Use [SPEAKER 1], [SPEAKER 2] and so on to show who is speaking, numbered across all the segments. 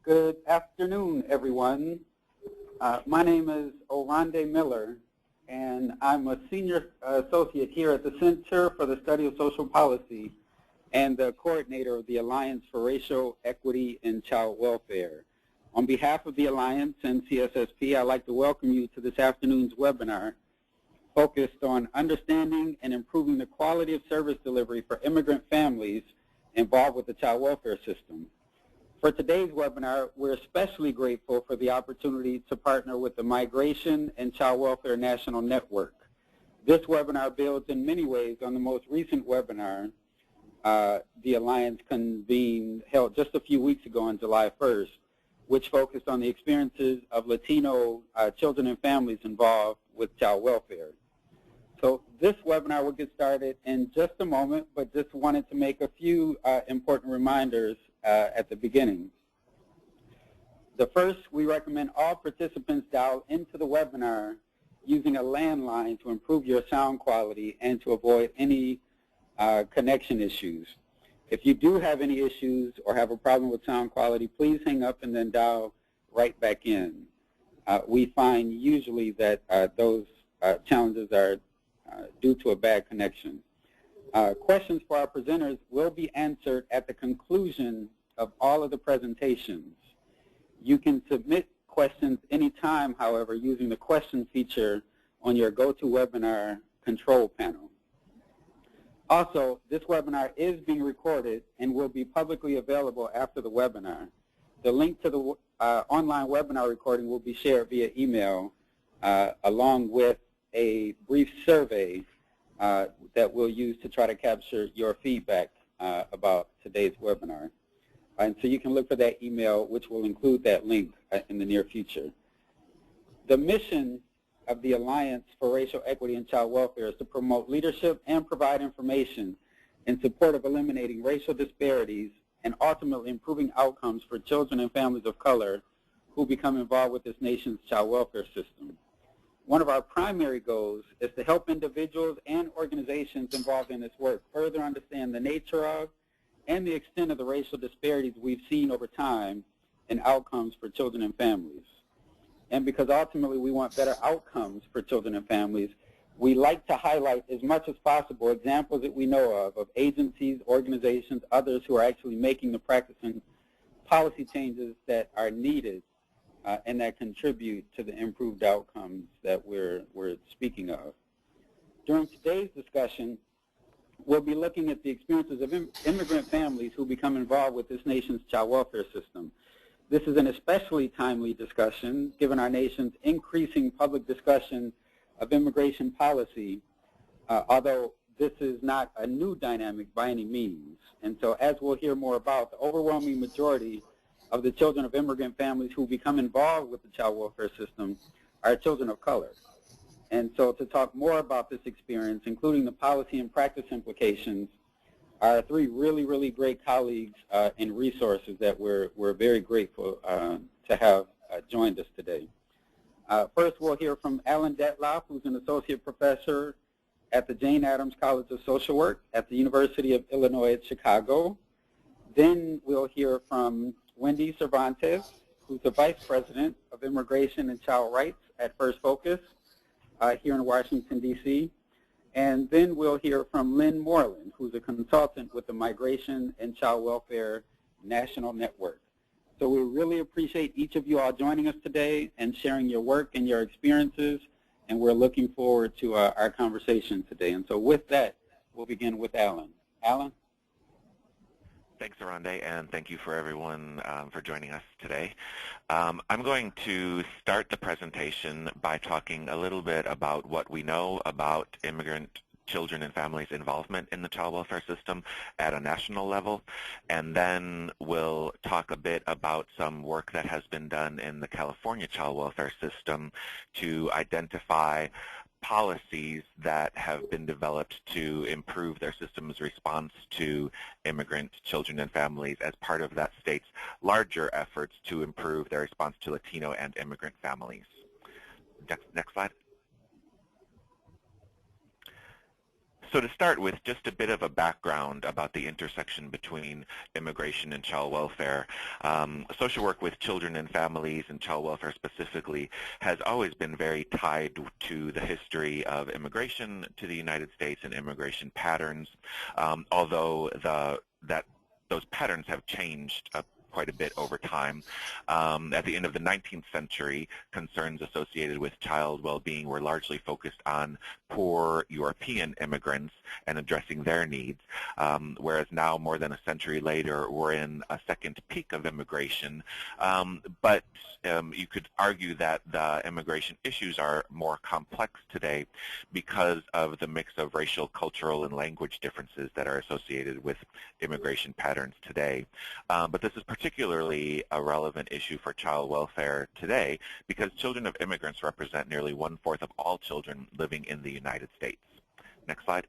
[SPEAKER 1] Good afternoon, everyone. My name is Orande Miller, and I'm a senior associate here at the Center for the Study of Social Policy and the coordinator of the Alliance for Racial Equity and Child Welfare. On behalf of the Alliance and CSSP, I'd like to welcome you to this afternoon's webinar focused on understanding and improving the quality of service delivery for immigrant families involved with the child welfare system. For today's webinar, we're especially grateful for the opportunity to partner with the Migration and Child Welfare National Network. This webinar builds in many ways on the most recent webinar the Alliance convened, held just a few weeks ago on July 1st, which focused on the experiences of Latino children and families involved with child welfare. So this webinar will get started in just a moment, but just wanted to make a few important reminders at the beginning. The first, we recommend all participants dial into the webinar using a landline to improve your sound quality and to avoid any connection issues. If you do have any issues or have a problem with sound quality, please hang up and then dial right back in. We find usually that those challenges are due to a bad connection. Questions for our presenters will be answered at the conclusion of all of the presentations. You can submit questions anytime, however, using the question feature on your GoToWebinar control panel. Also, this webinar is being recorded and will be publicly available after the webinar. The link to the online webinar recording will be shared via email along with a brief survey that we'll use to try to capture your feedback about today's webinar. And so you can look for that email, which will include that link in the near future. The mission of the Alliance for Racial Equity and Child Welfare is to promote leadership and provide information in support of eliminating racial disparities and ultimately improving outcomes for children and families of color who become involved with this nation's child welfare system. One of our primary goals is to help individuals and organizations involved in this work further understand the nature of and the extent of the racial disparities we've seen over time in outcomes for children and families. And because ultimately we want better outcomes for children and families, we like to highlight as much as possible examples that we know of agencies, organizations, others who are actually making the practice and policy changes that are needed and that contribute to the improved outcomes that we're speaking of. During today's discussion, we'll be looking at the experiences of immigrant families who become involved with this nation's child welfare system. This is an especially timely discussion given our nation's increasing public discussion of immigration policy, although this is not a new dynamic by any means. And so as we'll hear more about, the overwhelming majority of the children of immigrant families who become involved with the child welfare system are children of color. And so to talk more about this experience, including the policy and practice implications, are three really, really great colleagues and resources that we're very grateful to have joined us today. First, we'll hear from Alan Dettlaff, who's an associate professor at the Jane Addams College of Social Work at the University of Illinois at Chicago. Then we'll hear from Wendy Cervantes, who's the Vice President of Immigration and Child Rights at First Focus here in Washington, D.C. And then we'll hear from Lynn Moreland, who's a consultant with the Migration and Child Welfare National Network. So we really appreciate each of you all joining us today and sharing your work and your experiences, and we're looking forward to our conversation today. And so with that, we'll begin with Alan. Alan?
[SPEAKER 2] Thanks, Orande, and thank you for everyone for joining us today. I'm going to start the presentation by talking a little bit about what we know about immigrant children and families' involvement in the child welfare system at a national level, and then we'll talk a bit about some work that has been done in the California child welfare system to identify policies that have been developed to improve their system's response to immigrant children and families as part of that state's larger efforts to improve their response to Latino and immigrant families. Next slide. So to start with, just a bit of a background about the intersection between immigration and child welfare. Social work with children and families and child welfare specifically has always been very tied to the history of immigration to the United States and immigration patterns, although those patterns have changed quite a bit over time. At the end of the 19th century, concerns associated with child well-being were largely focused on poor European immigrants and addressing their needs, whereas now, more than a century later, we're in a second peak of immigration. But you could argue that the immigration issues are more complex today because of the mix of racial, cultural, and language differences that are associated with immigration patterns today. But this is particularly a relevant issue for child welfare today because children of immigrants represent nearly 1/4 of all children living in the United States. Next slide.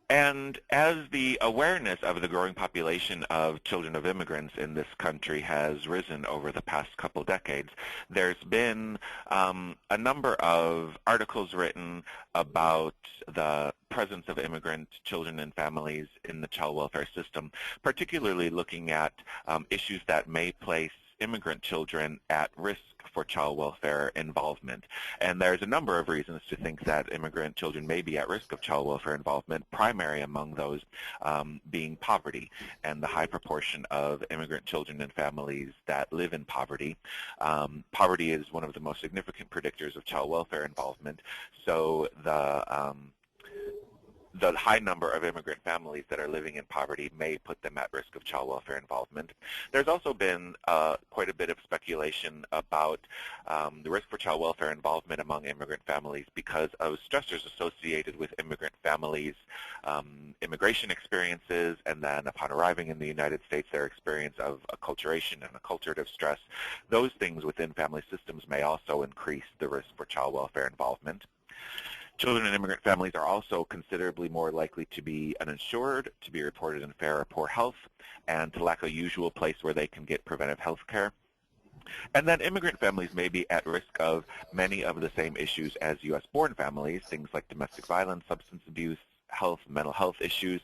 [SPEAKER 2] And as the awareness of the growing population of children of immigrants in this country has risen over the past couple decades, there's been a number of articles written about the presence of immigrant children and families in the child welfare system, particularly looking at issues that may place immigrant children at risk for child welfare involvement. And there's a number of reasons to think that immigrant children may be at risk of child welfare involvement, primary among those being poverty and the high proportion of immigrant children and families that live in poverty. Poverty is one of the most significant predictors of child welfare involvement, so the high number of immigrant families that are living in poverty may put them at risk of child welfare involvement. There's also been quite a bit of speculation about the risk for child welfare involvement among immigrant families because of stressors associated with immigrant families' immigration experiences, and then upon arriving in the United States, their experience of acculturation and acculturative stress. Those things within family systems may also increase the risk for child welfare involvement. Children in immigrant families are also considerably more likely to be uninsured, to be reported in fair or poor health, and to lack a usual place where they can get preventive health care. And then immigrant families may be at risk of many of the same issues as U.S.-born families, things like domestic violence, substance abuse, health, mental health issues,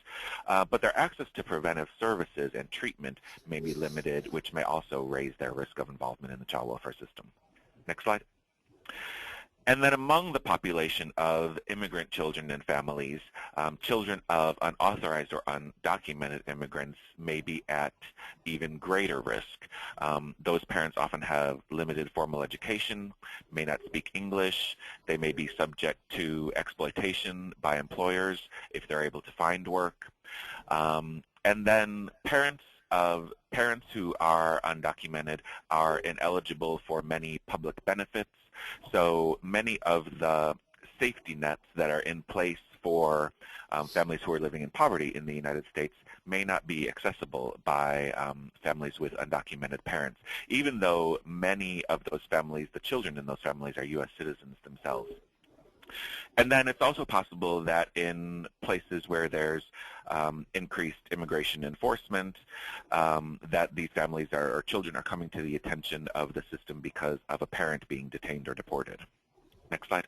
[SPEAKER 2] but their access to preventive services and treatment may be limited, which may also raise their risk of involvement in the child welfare system. Next slide. And then among the population of immigrant children and families, children of unauthorized or undocumented immigrants may be at even greater risk. Those parents often have limited formal education, may not speak English, they may be subject to exploitation by employers if they're able to find work. And then parents who are undocumented are ineligible for many public benefits. So many of the safety nets that are in place for families who are living in poverty in the United States may not be accessible by families with undocumented parents, even though many of those families, the children in those families, are U.S. citizens themselves. And then it's also possible that in places where there's increased immigration enforcement, that these families or children are coming to the attention of the system because of a parent being detained or deported. Next slide.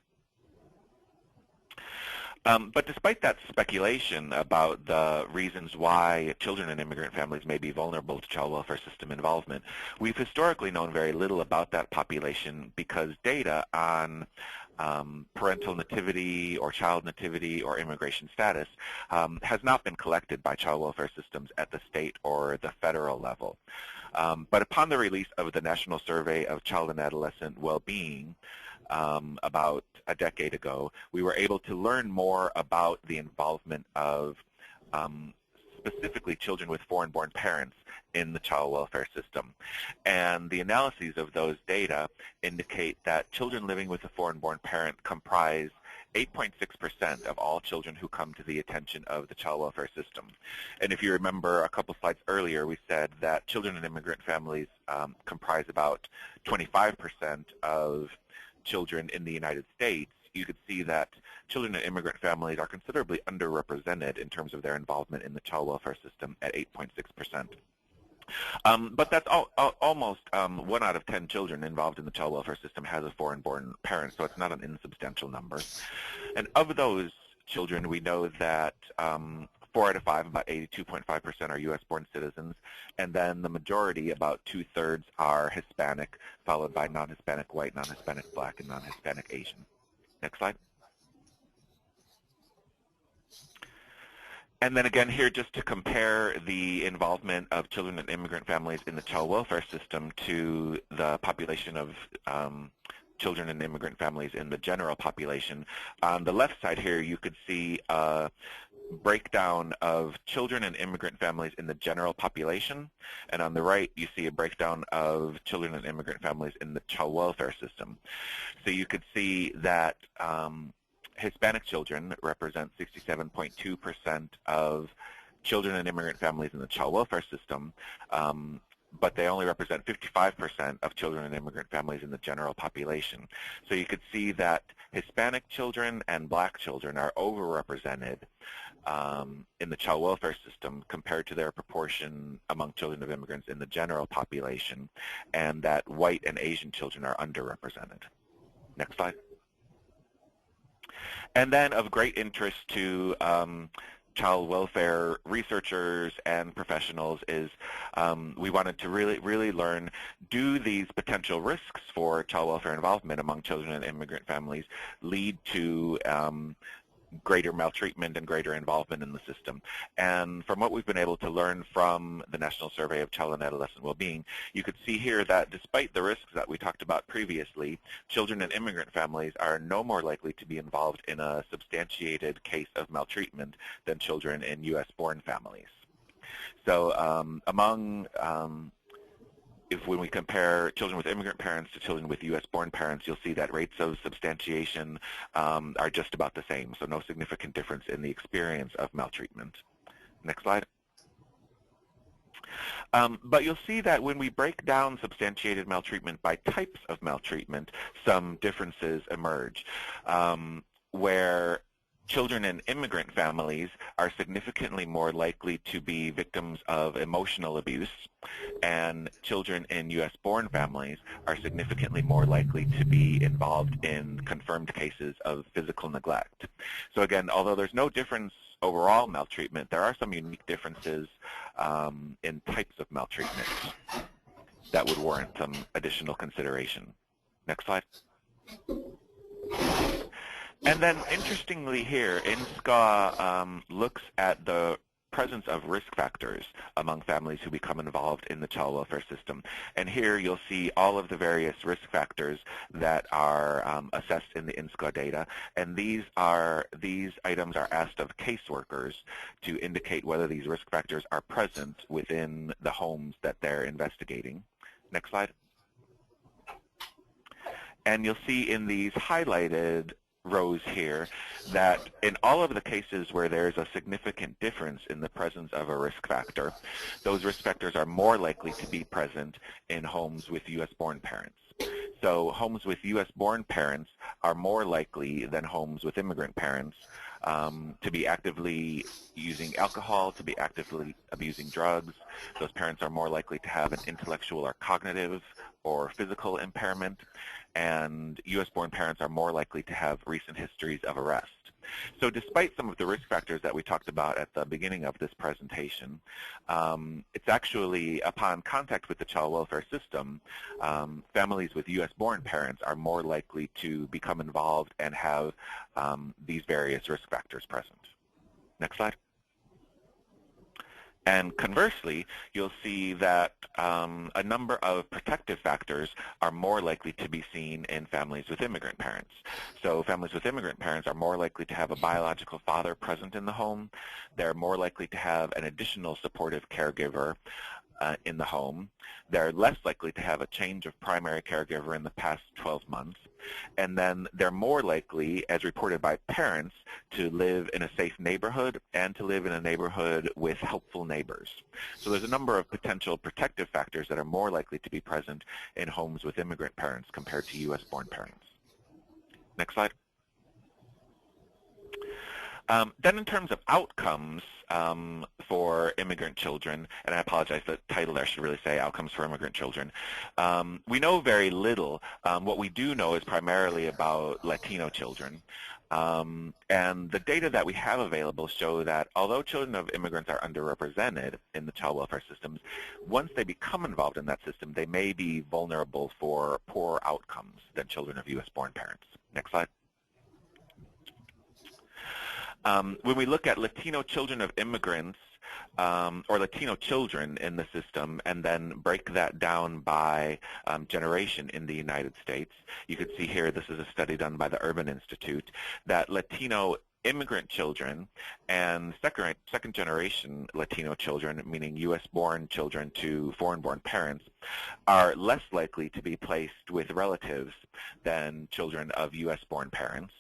[SPEAKER 2] But despite that speculation about the reasons why children in immigrant families may be vulnerable to child welfare system involvement, we've historically known very little about that population because data on parental nativity or child nativity or immigration status has not been collected by child welfare systems at the state or the federal level. But upon the release of the National Survey of Child and Adolescent Well-Being about a decade ago, we were able to learn more about the involvement of specifically children with foreign-born parents in the child welfare system. And the analyses of those data indicate that children living with a foreign-born parent comprise 8.6% of all children who come to the attention of the child welfare system. And if you remember a couple slides earlier, we said that children in immigrant families comprise about 25% of children in the United States. You could see that children in immigrant families are considerably underrepresented in terms of their involvement in the child welfare system at 8.6%. But that's almost 1 out of 10 children involved in the child welfare system has a foreign-born parent, so it's not an insubstantial number. And of those children, we know that 4 out of 5, about 82.5%, are U.S.-born citizens, and then the majority, about 2/3, are Hispanic, followed by non-Hispanic white, non-Hispanic black, and non-Hispanic Asian. Next slide. And then again here, just to compare the involvement of children and immigrant families in the child welfare system to the population of children and immigrant families in the general population. On the left side here, you could see a breakdown of children and immigrant families in the general population. And on the right, you see a breakdown of children and immigrant families in the child welfare system. So you could see that Hispanic children represent 67.2% of children and immigrant families in the child welfare system, but they only represent 55% of children and immigrant families in the general population. So you could see that Hispanic children and black children are overrepresented in the child welfare system compared to their proportion among children of immigrants in the general population, and that white and Asian children are underrepresented. Next slide. And then of great interest to child welfare researchers and professionals is we wanted to really learn, do these potential risks for child welfare involvement among children and immigrant families lead to greater maltreatment and greater involvement in the system? And from what we've been able to learn from the National Survey of Child and Adolescent Wellbeing, you could see here that despite the risks that we talked about previously, children and immigrant families are no more likely to be involved in a substantiated case of maltreatment than children in U.S.-born families. So when we compare children with immigrant parents to children with U.S.-born parents, you'll see that rates of substantiation are just about the same, so no significant difference in the experience of maltreatment. Next slide. But you'll see that when we break down substantiated maltreatment by types of maltreatment, some differences emerge, where children in immigrant families are significantly more likely to be victims of emotional abuse, and children in U.S.-born families are significantly more likely to be involved in confirmed cases of physical neglect. So again, although there's no difference overall maltreatment, there are some unique differences in types of maltreatment that would warrant some additional consideration. Next slide. And then interestingly here, NSCAW looks at the presence of risk factors among families who become involved in the child welfare system. And here you'll see all of the various risk factors that are assessed in the NSCAW data. And these items are asked of caseworkers to indicate whether these risk factors are present within the homes that they're investigating. Next slide. And you'll see in these highlighted rows here that in all of the cases where there's a significant difference in the presence of a risk factor, those risk factors are more likely to be present in homes with U.S.-born parents. So homes with U.S.-born parents are more likely than homes with immigrant parents to be actively using alcohol, to be actively abusing drugs. Those parents are more likely to have an intellectual or cognitive or physical impairment, and U.S.-born parents are more likely to have recent histories of arrest. So despite some of the risk factors that we talked about at the beginning of this presentation, it's actually upon contact with the child welfare system, families with U.S.-born parents are more likely to become involved and have these various risk factors present. Next slide. And conversely, you'll see that a number of protective factors are more likely to be seen in families with immigrant parents. So families with immigrant parents are more likely to have a biological father present in the home. They're more likely to have an additional supportive caregiver in the home. They're less likely to have a change of primary caregiver in the past 12 months. And then they're more likely, as reported by parents, to live in a safe neighborhood and to live in a neighborhood with helpful neighbors. So there's a number of potential protective factors that are more likely to be present in homes with immigrant parents compared to U.S.-born parents. Next slide. Then in terms of outcomes for immigrant children, and I apologize, the title there should really say outcomes for immigrant children, we know very little. What we do know is primarily about Latino children. And the data that we have available show that although children of immigrants are underrepresented in the child welfare systems, once they become involved in that system, they may be vulnerable for poorer outcomes than children of U.S.-born parents. Next slide. When we look at Latino children of immigrants, or Latino children in the system, and then break that down by generation in the United States, you can see here, this is a study done by the Urban Institute, that Latino immigrant children and second generation Latino children, meaning U.S.-born children to foreign-born parents, are less likely to be placed with relatives than children of U.S.-born parents.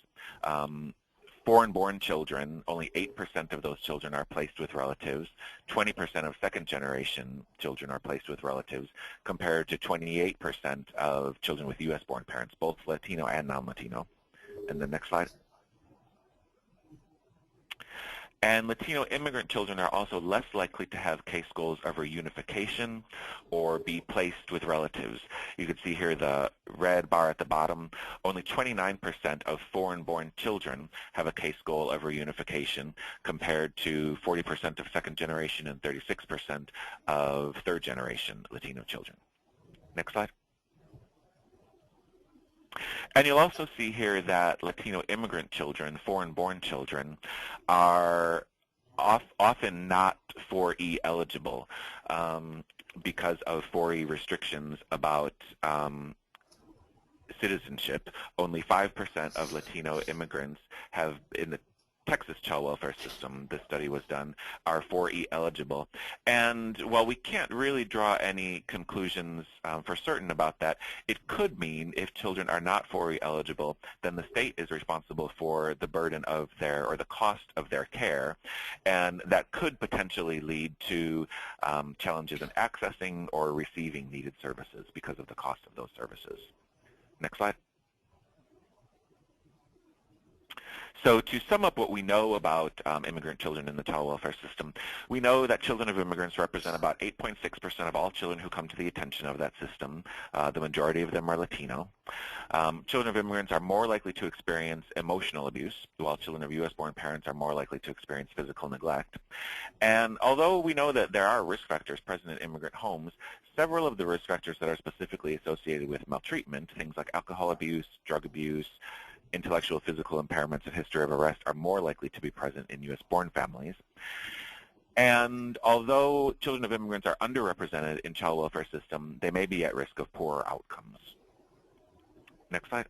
[SPEAKER 2] Foreign-born children, only 8% of those children are placed with relatives. 20% of second-generation children are placed with relatives, compared to 28% of children with U.S.-born parents, both Latino and non-Latino. And the next slide. And Latino immigrant children are also less likely to have case goals of reunification or be placed with relatives. You can see here the red bar at the bottom. Only 29% of foreign-born children have a case goal of reunification, compared to 40% of second-generation and 36% of third-generation Latino children. Next slide. And you'll also see here that Latino immigrant children, foreign-born children, are often not 4E eligible because of 4E restrictions about citizenship. Only 5% of Latino immigrants have, in the Texas child welfare system, this study was done, are 4E eligible. And while we can't really draw any conclusions for certain about that, it could mean if children are not 4E eligible, then the state is responsible for the burden of their, or the cost of their care, and that could potentially lead to challenges in accessing or receiving needed services because of the cost of those services. Next slide. So to sum up what we know about immigrant children in the child welfare system, we know that children of immigrants represent about 8.6% of all children who come to the attention of that system. The majority of them are Latino. Children of immigrants are more likely to experience emotional abuse, while children of U.S.-born parents are more likely to experience physical neglect. And although we know that there are risk factors present in immigrant homes, several of the risk factors that are specifically associated with maltreatment, things like alcohol abuse, drug abuse, intellectual physical impairments, and history of arrest, are more likely to be present in U.S.-born families. And although children of immigrants are underrepresented in child welfare system, they may be at risk of poorer outcomes. Next slide.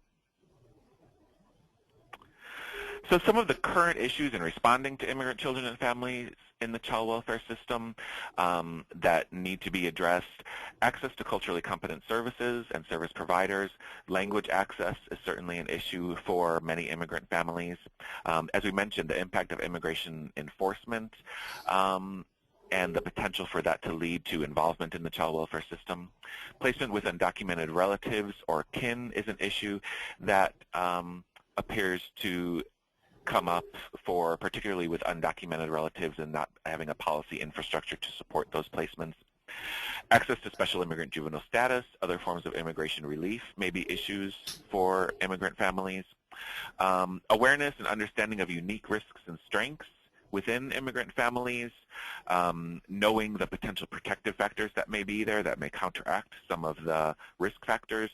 [SPEAKER 2] So some of the current issues in responding to immigrant children and families in the child welfare system that need to be addressed: access to culturally competent services and service providers. Language access is certainly an issue for many immigrant families. As we mentioned, the impact of immigration enforcement and the potential for that to lead to involvement in the child welfare system. Placement with undocumented relatives or kin is an issue that appears to come up for, particularly with undocumented relatives, and not having a policy infrastructure to support those placements. Access to special immigrant juvenile status, other forms of immigration relief may be issues for immigrant families. Awareness and understanding of unique risks and strengths within immigrant families, knowing the potential protective factors that may be there that may counteract some of the risk factors.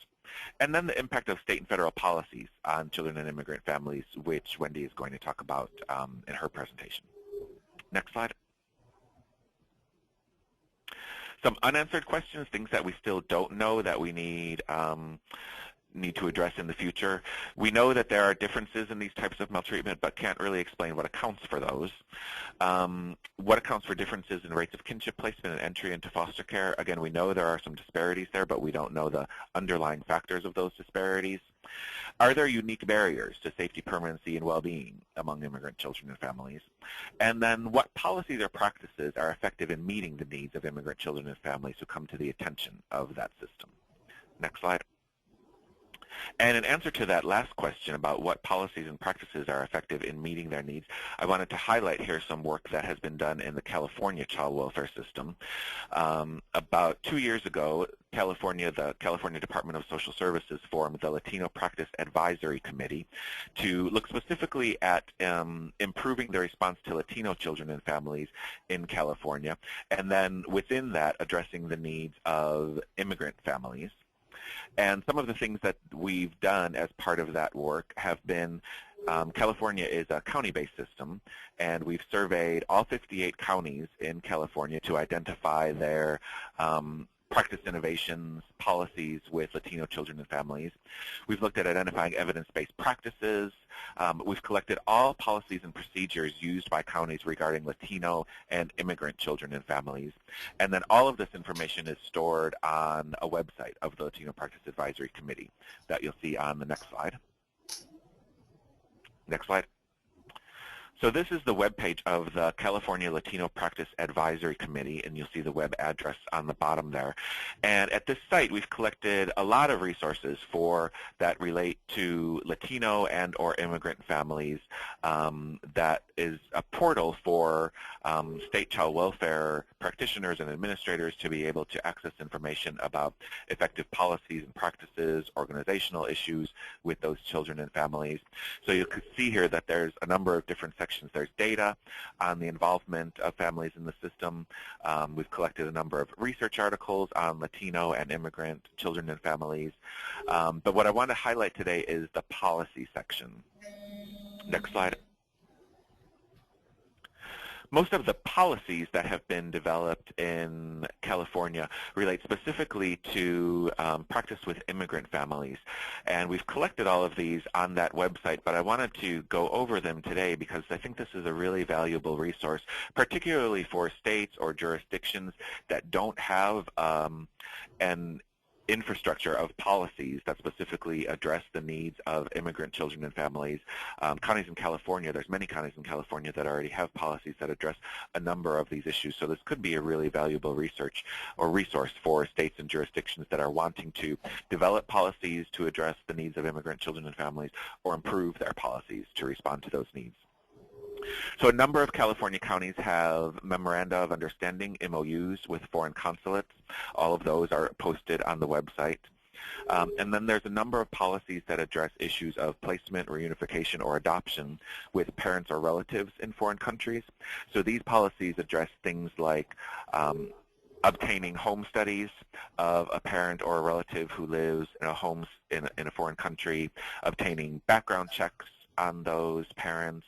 [SPEAKER 2] And then the impact of state and federal policies on children and immigrant families, which Wendy is going to talk about in her presentation. Next slide. Some unanswered questions, things that we still don't know that we need to address in the future. We know that there are differences in these types of maltreatment, but can't really explain what accounts for those. What accounts for differences in rates of kinship placement and entry into foster care? Again, we know there are some disparities there, but we don't know the underlying factors of those disparities. Are there unique barriers to safety, permanency, and well-being among immigrant children and families? And then what policies or practices are effective in meeting the needs of immigrant children and families who come to the attention of that system? Next slide. And in answer to that last question about what policies and practices are effective in meeting their needs, I wanted to highlight here some work that has been done in the California child welfare system. About 2 years ago, the California Department of Social Services formed the Latino Practice Advisory Committee to look specifically at improving the response to Latino children and families in California, and then within that, addressing the needs of immigrant families. And some of the things that we've done as part of that work have been, California is a county-based system, and we've surveyed all 58 counties in California to identify their practice innovations, policies with Latino children and families. We've looked at identifying evidence-based practices. We've collected all policies and procedures used by counties regarding Latino and immigrant children and families. And then all of this information is stored on a website of the Latino Practice Advisory Committee that you'll see on the next slide. Next slide. So this is the web page of the California Latino Practice Advisory Committee, and you'll see the web address on the bottom there. And at this site, we've collected a lot of resources that relate to Latino and or immigrant families. That is a portal for state child welfare practitioners and administrators to be able to access information about effective policies and practices, organizational issues with those children and families. So you can see here that there's a number of different sections. There's data on the involvement of families in the system. We've collected a number of research articles on Latino and immigrant children and families. But what I want to highlight today is the policy section. Next slide. Most of the policies that have been developed in California relate specifically to practice with immigrant families. And we've collected all of these on that website, but I wanted to go over them today because I think this is a really valuable resource, particularly for states or jurisdictions that don't have an infrastructure of policies that specifically address the needs of immigrant children and families. Counties in California, there's many counties in California that already have policies that address a number of these issues. So this could be a really valuable research or resource for states and jurisdictions that are wanting to develop policies to address the needs of immigrant children and families or improve their policies to respond to those needs. So a number of California counties have memoranda of understanding, MOUs, with foreign consulates. All of those are posted on the website. And then there's a number of policies that address issues of placement, reunification, or adoption with parents or relatives in foreign countries. So these policies address things like obtaining home studies of a parent or a relative who lives in a home in a foreign country, obtaining background checks on those parents,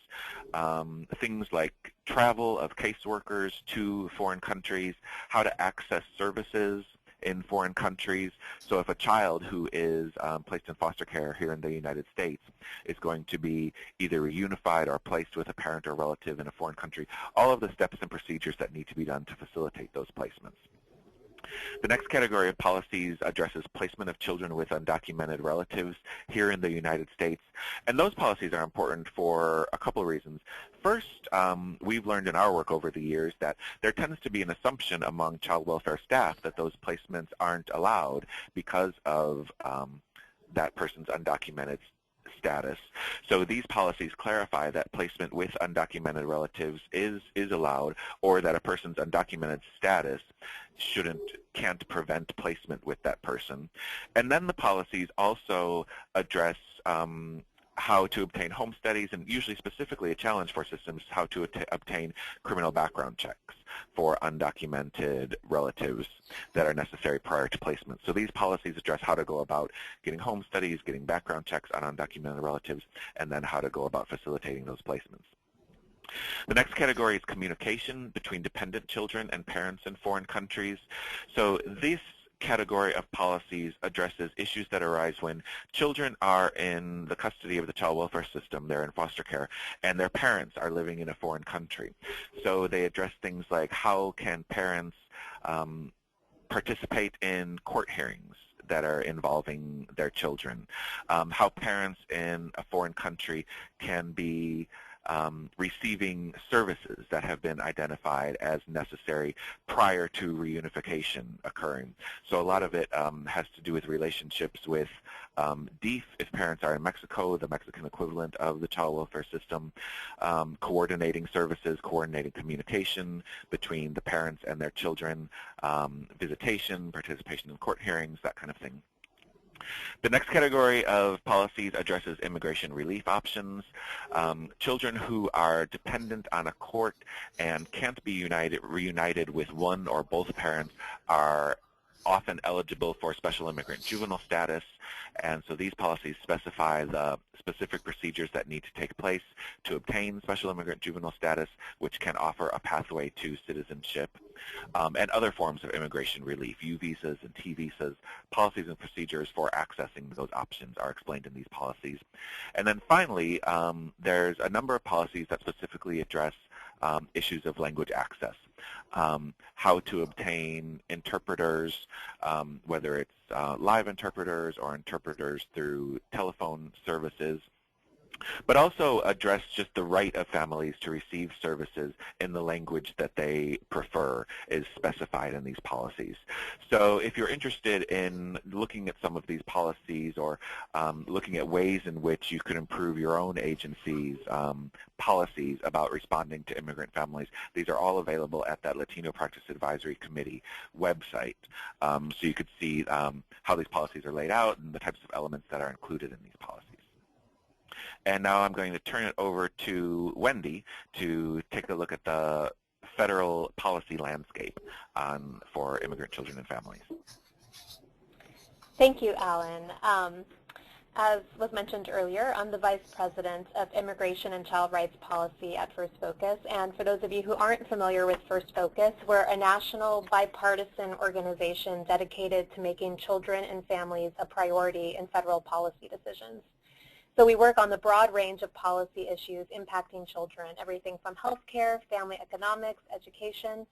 [SPEAKER 2] things like travel of caseworkers to foreign countries, how to access services in foreign countries. So if a child who is placed in foster care here in the United States is going to be either reunified or placed with a parent or relative in a foreign country, all of the steps and procedures that need to be done to facilitate those placements. The next category of policies addresses placement of children with undocumented relatives here in the United States. And those policies are important for a couple of reasons. First, we've learned in our work over the years that there tends to be an assumption among child welfare staff that those placements aren't allowed because of that person's undocumented status. So these policies clarify that placement with undocumented relatives is allowed, or that a person's undocumented status can't prevent placement with that person. And then the policies also address how to obtain home studies, and usually specifically a challenge for systems, how to obtain criminal background checks for undocumented relatives that are necessary prior to placement. So these policies address how to go about getting home studies, getting background checks on undocumented relatives, and then how to go about facilitating those placements. The next category is communication between dependent children and parents in foreign countries. So this category of policies addresses issues that arise when children are in the custody of the child welfare system, they're in foster care, and their parents are living in a foreign country. So they address things like how can parents participate in court hearings that are involving their children, how parents in a foreign country can be receiving services that have been identified as necessary prior to reunification occurring. So a lot of it has to do with relationships with DEEF, if parents are in Mexico, the Mexican equivalent of the child welfare system, coordinating services, coordinating communication between the parents and their children, visitation, participation in court hearings, that kind of thing. The next category of policies addresses immigration relief options. Children who are dependent on a court and can't be reunited with one or both parents are often eligible for special immigrant juvenile status, and so these policies specify the specific procedures that need to take place to obtain special immigrant juvenile status, which can offer a pathway to citizenship, and other forms of immigration relief, U visas and T visas. Policies and procedures for accessing those options are explained in these policies. And then finally, there's a number of policies that specifically address issues of language access, how to obtain interpreters, whether it's live interpreters or interpreters through telephone services, but also address just the right of families to receive services in the language that they prefer is specified in these policies. So if you're interested in looking at some of these policies or looking at ways in which you could improve your own agency's policies about responding to immigrant families, these are all available at that Latino Practice Advisory Committee website. So you could see how these policies are laid out and the types of elements that are included in these policies. And now I'm going to turn it over to Wendy to take a look at the federal policy landscape for immigrant children and families.
[SPEAKER 3] Thank you, Alan. As was mentioned earlier, I'm the Vice President of Immigration and Child Rights Policy at First Focus. And for those of you who aren't familiar with First Focus, we're a national bipartisan organization dedicated to making children and families a priority in federal policy decisions. So we work on the broad range of policy issues impacting children, everything from healthcare, family economics, education,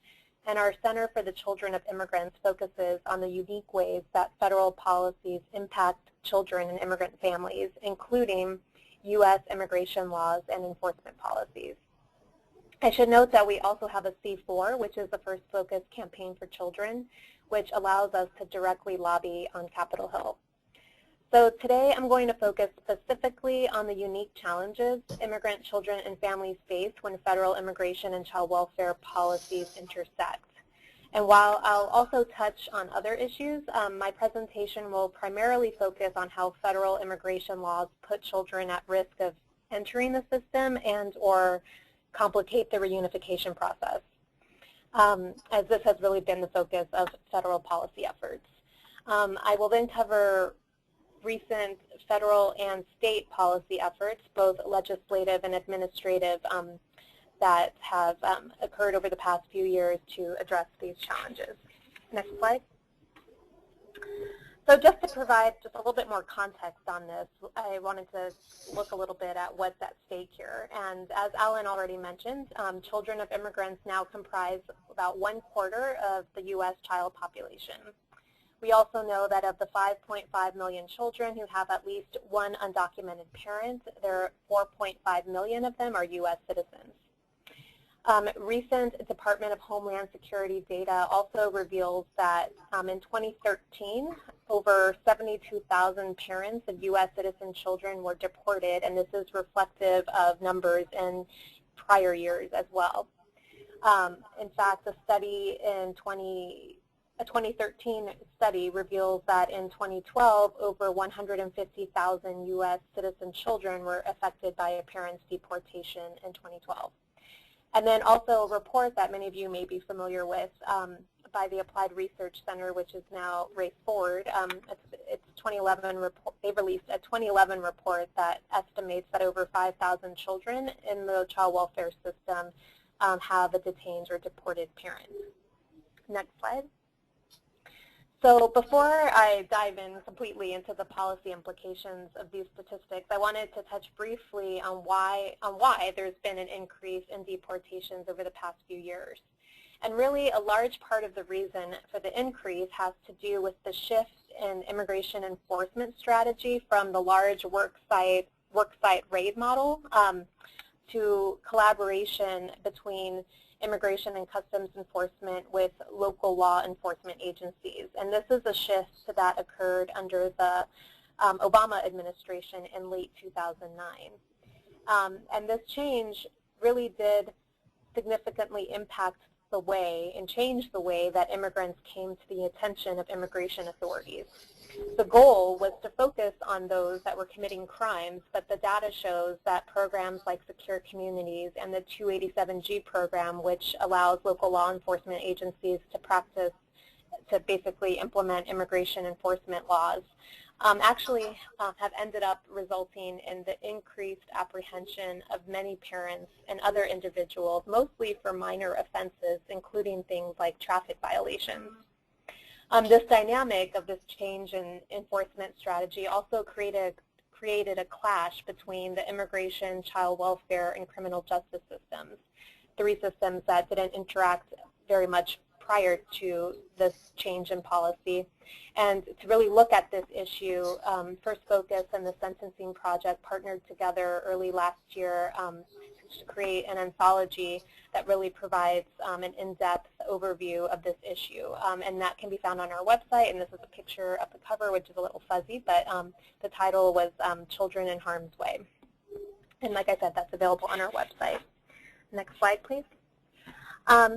[SPEAKER 3] and our Center for the Children of Immigrants focuses on the unique ways that federal policies impact children and immigrant families, including U.S. immigration laws and enforcement policies. I should note that we also have a C4, which is the First Focus Campaign for Children, which allows us to directly lobby on Capitol Hill. So today I'm going to focus specifically on the unique challenges immigrant children and families face when federal immigration and child welfare policies intersect. And while I'll also touch on other issues, my presentation will primarily focus on how federal immigration laws put children at risk of entering the system and or complicate the reunification process, as this has really been the focus of federal policy efforts. I will then cover recent federal and state policy efforts, both legislative and administrative, that have occurred over the past few years to address these challenges. Next slide. So just to provide just a little bit more context on this, I wanted to look a little bit at what's at stake here. And as Alan already mentioned, children of immigrants now comprise about 1/4 of the U.S. child population. We also know that of the 5.5 million children who have at least one undocumented parent, there are 4.5 million of them are U.S. citizens. Recent Department of Homeland Security data also reveals that in 2013, over 72,000 parents of U.S. citizen children were deported, and this is reflective of numbers in prior years as well. In fact, a study in 2013 study reveals that in 2012, over 150,000 U.S. citizen children were affected by a parent's deportation in 2012. And then also a report that many of you may be familiar with by the Applied Research Center, which is now Race Forward. It's 2011 report. They released a 2011 report that estimates that over 5,000 children in the child welfare system have a detained or deported parent. Next slide. So before I dive in completely into the policy implications of these statistics, I wanted to touch briefly on why there's been an increase in deportations over the past few years. And really a large part of the reason for the increase has to do with the shift in immigration enforcement strategy from the large worksite raid model to collaboration between Immigration and Customs Enforcement with local law enforcement agencies. And this is a shift that occurred under the Obama administration in late 2009. And this change really did significantly impact the way and change the way that immigrants came to the attention of immigration authorities. The goal was to focus on those that were committing crimes, but the data shows that programs like Secure Communities and the 287G program, which allows local law enforcement agencies to basically implement immigration enforcement laws, actually have ended up resulting in the increased apprehension of many parents and other individuals, mostly for minor offenses, including things like traffic violations. This dynamic of this change in enforcement strategy also created a clash between the immigration, child welfare, and criminal justice systems, three systems that didn't interact very much prior to this change in policy. And to really look at this issue, First Focus and the Sentencing Project partnered together early last year to create an anthology that really provides an in-depth overview of this issue. And that can be found on our website, and this is a picture of the cover, which is a little fuzzy, but the title was Children in Harm's Way. And like I said, that's available on our website. Next slide, please.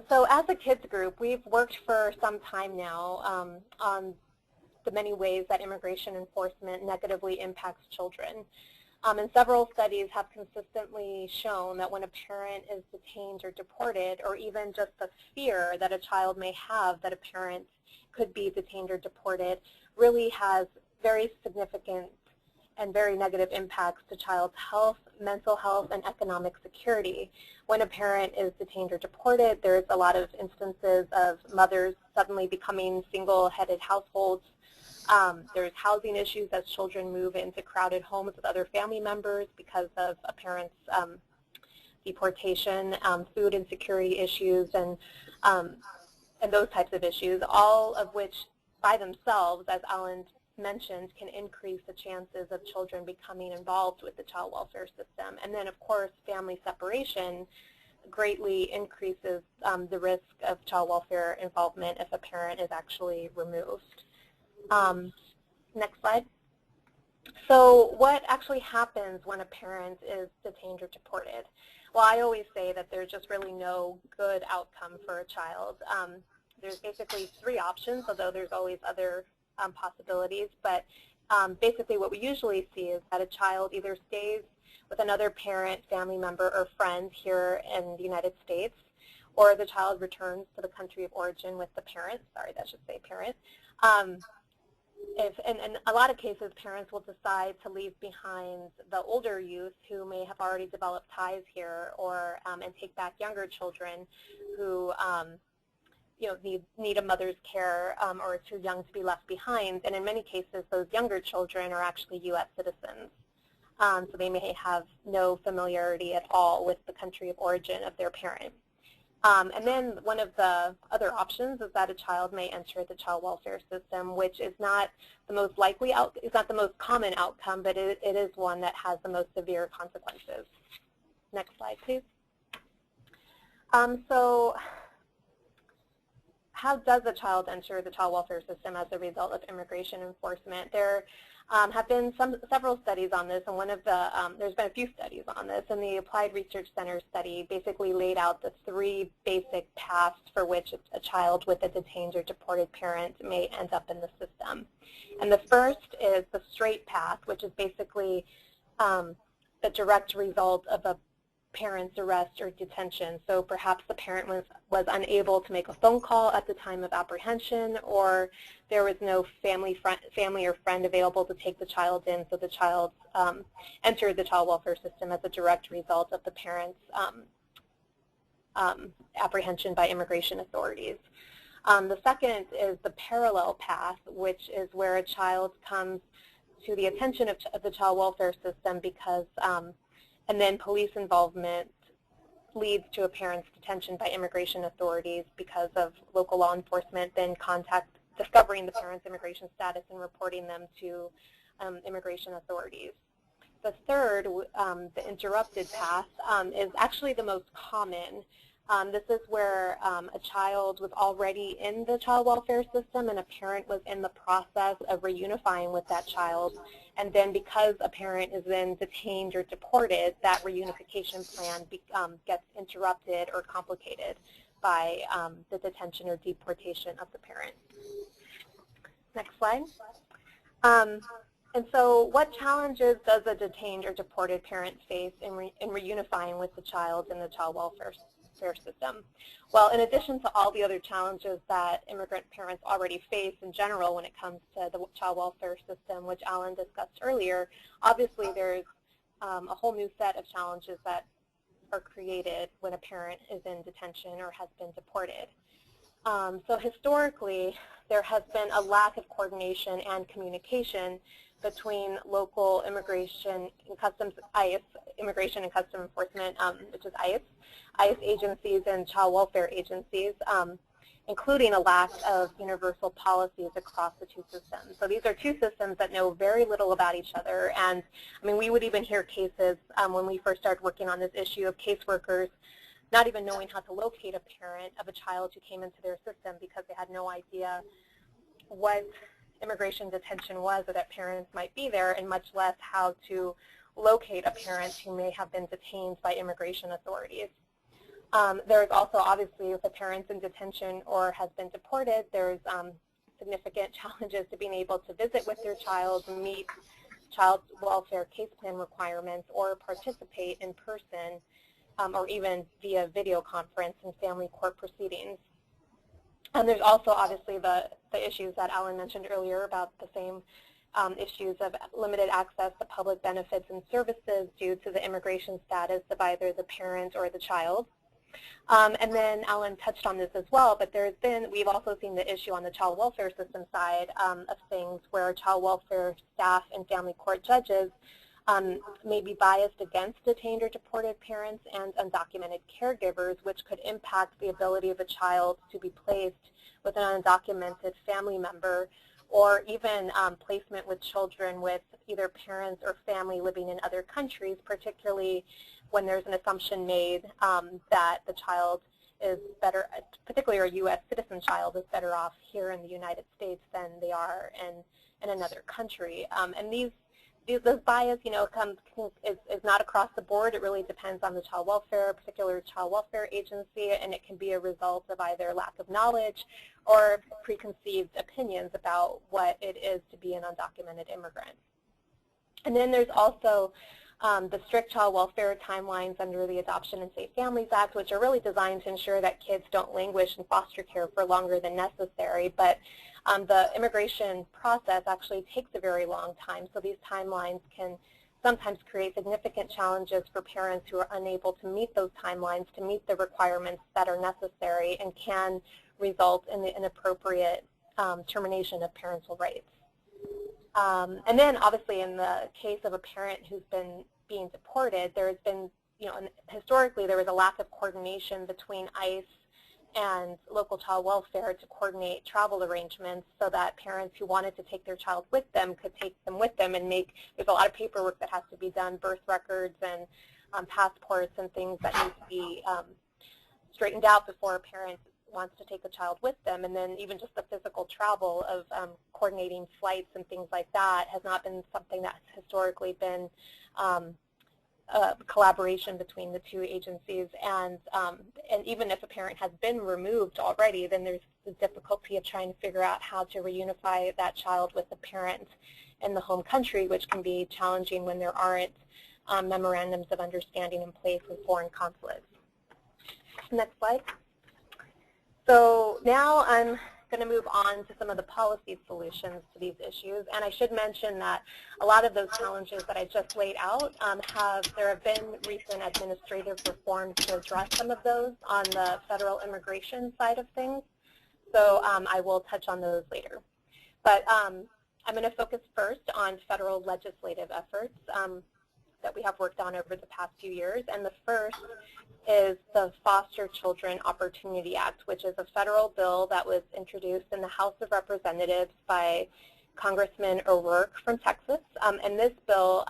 [SPEAKER 3] So as a kids group, we've worked for some time now on the many ways that immigration enforcement negatively impacts children. And several studies have consistently shown that when a parent is detained or deported, or even just the fear that a child may have that a parent could be detained or deported, really has very significant and very negative impacts to child's health, mental health, and economic security. When a parent is detained or deported, there's a lot of instances of mothers suddenly becoming single-headed households. There's housing issues as children move into crowded homes with other family members because of a parent's deportation, food insecurity issues, and those types of issues, all of which by themselves, as Alan mentioned, can increase the chances of children becoming involved with the child welfare system. And then, of course, family separation greatly increases the risk of child welfare involvement if a parent is actually removed. Next slide. So what actually happens when a parent is detained or deported? Well, I always say that there's just really no good outcome for a child. There's basically three options, although there's always other possibilities. But basically what we usually see is that a child either stays with another parent, family member, or friend here in the United States, or the child returns to the country of origin with the parent. Sorry, that should say parent. In a lot of cases, parents will decide to leave behind the older youth who may have already developed ties here, or and take back younger children who need a mother's care or are too young to be left behind. And in many cases, those younger children are actually U.S. citizens. So they may have no familiarity at all with the country of origin of their parent. And then one of the other options is that a child may enter the child welfare system, which is not the most likely it's not the most common outcome, but it is one that has the most severe consequences. Next slide, please. So how does a child enter the child welfare system as a result of immigration enforcement? There have been several studies on this, and there's been a few studies on this, and the Applied Research Center study basically laid out the three basic paths for which a child with a detained or deported parent may end up in the system. And the first is the straight path, which is basically the direct result of a parent's arrest or detention. So perhaps the parent was unable to make a phone call at the time of apprehension, or there was no family or friend available to take the child in, so the child entered the child welfare system as a direct result of the parent's apprehension by immigration authorities. The second is the parallel path, which is where a child comes to the attention of the child welfare system because and then police involvement leads to a parent's detention by immigration authorities because of local law enforcement then discovering the parent's immigration status and reporting them to immigration authorities. the third, the interrupted path, is actually the most common. This is where a child was already in the child welfare system and a parent was in the process of reunifying with that child. And then because a parent is then detained or deported, that reunification plan gets interrupted or complicated by the detention or deportation of the parent. Next slide. And so what challenges does a detained or deported parent face in reunifying with the child in the child welfare system? Well, in addition to all the other challenges that immigrant parents already face in general when it comes to the child welfare system, which Alan discussed earlier, obviously there's a whole new set of challenges that are created when a parent is in detention or has been deported. So historically, there has been a lack of coordination and communication between local immigration and customs, ICE, Immigration and Customs Enforcement, which is ICE agencies and child welfare agencies, including a lack of universal policies across the two systems. So these are two systems that know very little about each other. And I mean, we would even hear cases when we first started working on this issue of caseworkers not even knowing how to locate a parent of a child who came into their system because they had no idea what immigration detention was or that parents might be there, and much less how to locate a parent who may have been detained by immigration authorities. There's also, obviously, if a parent's in detention or has been deported, there's significant challenges to being able to visit with their child, meet child welfare case plan requirements, or participate in person or even via video conference in family court proceedings. And there's also, obviously, the issues that Alan mentioned earlier about the same issues of limited access to public benefits and services due to the immigration status of either the parent or the child. And then Alan touched on this as well, but we've also seen the issue on the child welfare system side of things where child welfare staff and family court judges may be biased against detained or deported parents and undocumented caregivers, which could impact the ability of a child to be placed with an undocumented family member, or even placement with children with either parents or family living in other countries, particularly when there's an assumption made that the child is better, particularly a U.S. citizen child is better off here in the United States than they are in another country. And those bias, you know, is not across the board. It really depends on the child welfare, particular child welfare agency, and it can be a result of either lack of knowledge or preconceived opinions about what it is to be an undocumented immigrant. And then there's also the strict child welfare timelines under the Adoption and Safe Families Act, which are really designed to ensure that kids don't languish in foster care for longer than necessary. But the immigration process actually takes a very long time, so these timelines can sometimes create significant challenges for parents who are unable to meet those timelines, to meet the requirements that are necessary, and can result in the inappropriate termination of parental rights. And then, obviously, in the case of a parent who's been being deported, there's been, you know, historically there was a lack of coordination between ICE and local child welfare to coordinate travel arrangements so that parents who wanted to take their child with them could take them with them and there's a lot of paperwork that has to be done, birth records and passports and things that need to be straightened out before a parent wants to take a child with them. And then even just the physical travel of coordinating flights and things like that has not been something that's historically been collaboration between the two agencies, and even if a parent has been removed already, then there's the difficulty of trying to figure out how to reunify that child with the parent in the home country, which can be challenging when there aren't memorandums of understanding in place with foreign consulates. Next slide. So now I'm going to move on to some of the policy solutions to these issues. And I should mention that a lot of those challenges that I just laid out, there have been recent administrative reforms to address some of those on the federal immigration side of things. So I will touch on those later. But I'm going to focus first on federal legislative efforts that we have worked on over the past few years. And the first is the Foster Children Opportunity Act, which is a federal bill that was introduced in the House of Representatives by Congressman O'Rourke from Texas, and this bill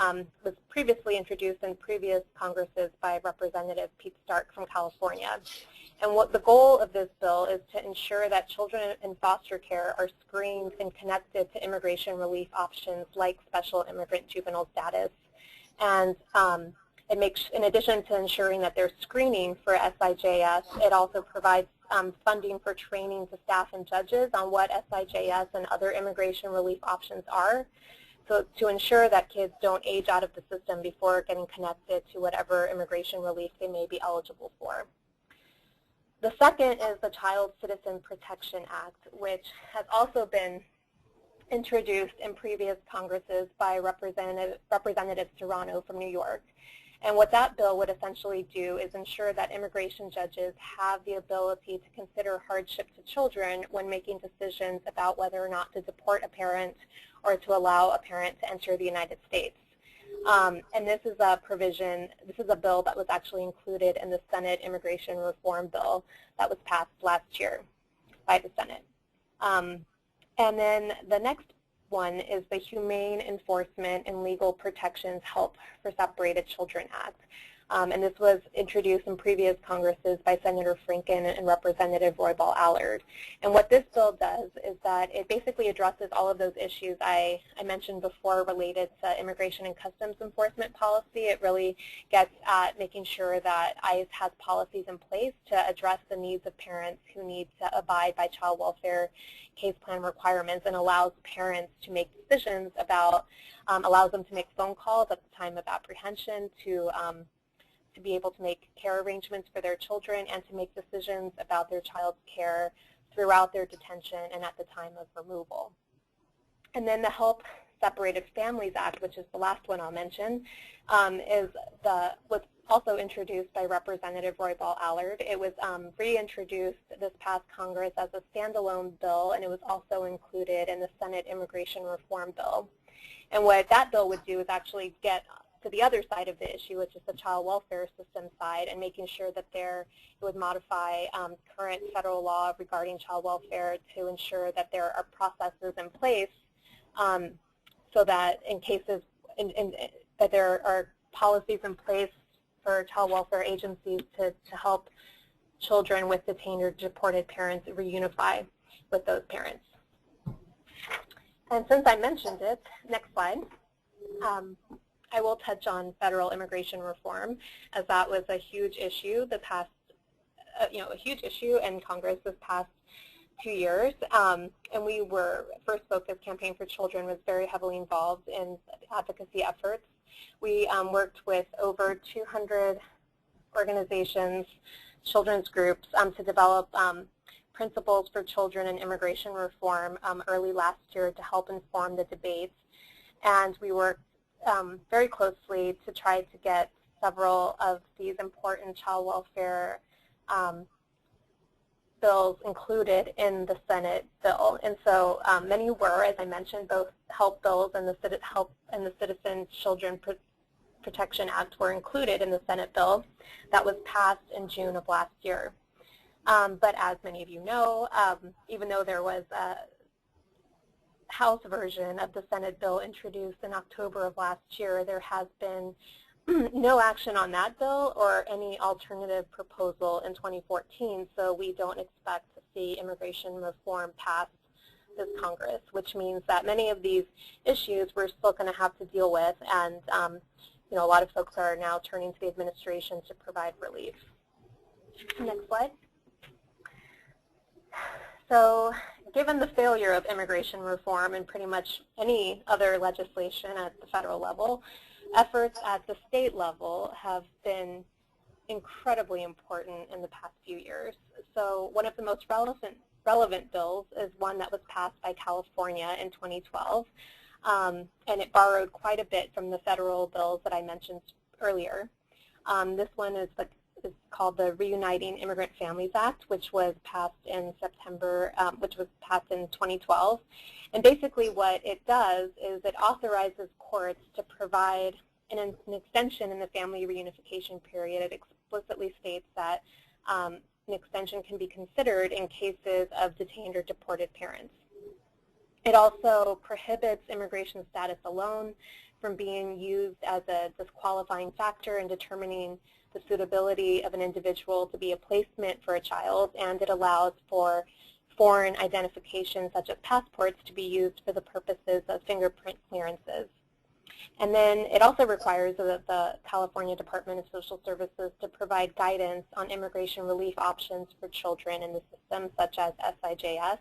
[SPEAKER 3] was previously introduced in previous Congresses by Representative Pete Stark from California. And what the goal of this bill is to ensure that children in foster care are screened and connected to immigration relief options like special immigrant juvenile status. And it makes, in addition to ensuring that there's screening for SIJS, it also provides funding for training to staff and judges on what SIJS and other immigration relief options are, so to ensure that kids don't age out of the system before getting connected to whatever immigration relief they may be eligible for. The second is the Child Citizen Protection Act, which has also been introduced in previous Congresses by Representative Serrano from New York. And what that bill would essentially do is ensure that immigration judges have the ability to consider hardship to children when making decisions about whether or not to deport a parent or to allow a parent to enter the United States. And this is a provision, this is a bill that was actually included in the Senate Immigration Reform Bill that was passed last year by the Senate. And then the next one is the Humane Enforcement and Legal Protections Help for Separated Children Act. And this was introduced in previous Congresses by Senator Franken and Representative Roybal Allard. And what this bill does is that it basically addresses all of those issues I mentioned before related to immigration and customs enforcement policy. It really gets at making sure that ICE has policies in place to address the needs of parents who need to abide by child welfare case plan requirements, and allows parents to make decisions about, allows them to make phone calls at the time of apprehension to be able to make care arrangements for their children and to make decisions about their child's care throughout their detention and at the time of removal. And then the Help Separated Families Act, which is the last one I'll mention, was also introduced by Representative Roybal Allard. It was reintroduced this past Congress as a standalone bill, and it was also included in the Senate Immigration Reform Bill. And what that bill would do is actually get to the other side of the issue, which is the child welfare system side, and making sure that it would modify current federal law regarding child welfare to ensure that there are processes in place so that in cases, that there are policies in place for child welfare agencies to help children with detained or deported parents reunify with those parents. And since I mentioned it, next slide. I will touch on federal immigration reform, as that was a huge issue the past, a huge issue in Congress this past 2 years. And we were, First Focus Campaign for Children was very heavily involved in advocacy efforts. We worked with over 200 organizations, children's groups, to develop principles for children and immigration reform early last year to help inform the debates. And we worked very closely to try to get several of these important child welfare bills included in the Senate bill. And so many were, as I mentioned, both help bills and the Citizen Children Protection Act were included in the Senate bill that was passed in June of last year. But as many of you know, even though there was a House version of the Senate bill introduced in October of last year, there has been no action on that bill or any alternative proposal in 2014, so we don't expect to see immigration reform pass this Congress, which means that many of these issues we're still going to have to deal with, and a lot of folks are now turning to the administration to provide relief. Next slide. So given the failure of immigration reform and pretty much any other legislation at the federal level, efforts at the state level have been incredibly important in the past few years. So one of the most relevant bills is one that was passed by California in 2012, and it borrowed quite a bit from the federal bills that I mentioned earlier. This one is called the Reuniting Immigrant Families Act, which was passed in September, which was passed in 2012. And basically what it does is it authorizes courts to provide an extension in the family reunification period. It explicitly states that an extension can be considered in cases of detained or deported parents. It also prohibits immigration status alone from being used as a disqualifying factor in determining the suitability of an individual to be a placement for a child, and it allows for foreign identification such as passports to be used for the purposes of fingerprint clearances. And then it also requires the California Department of Social Services to provide guidance on immigration relief options for children in the system, such as SIJS,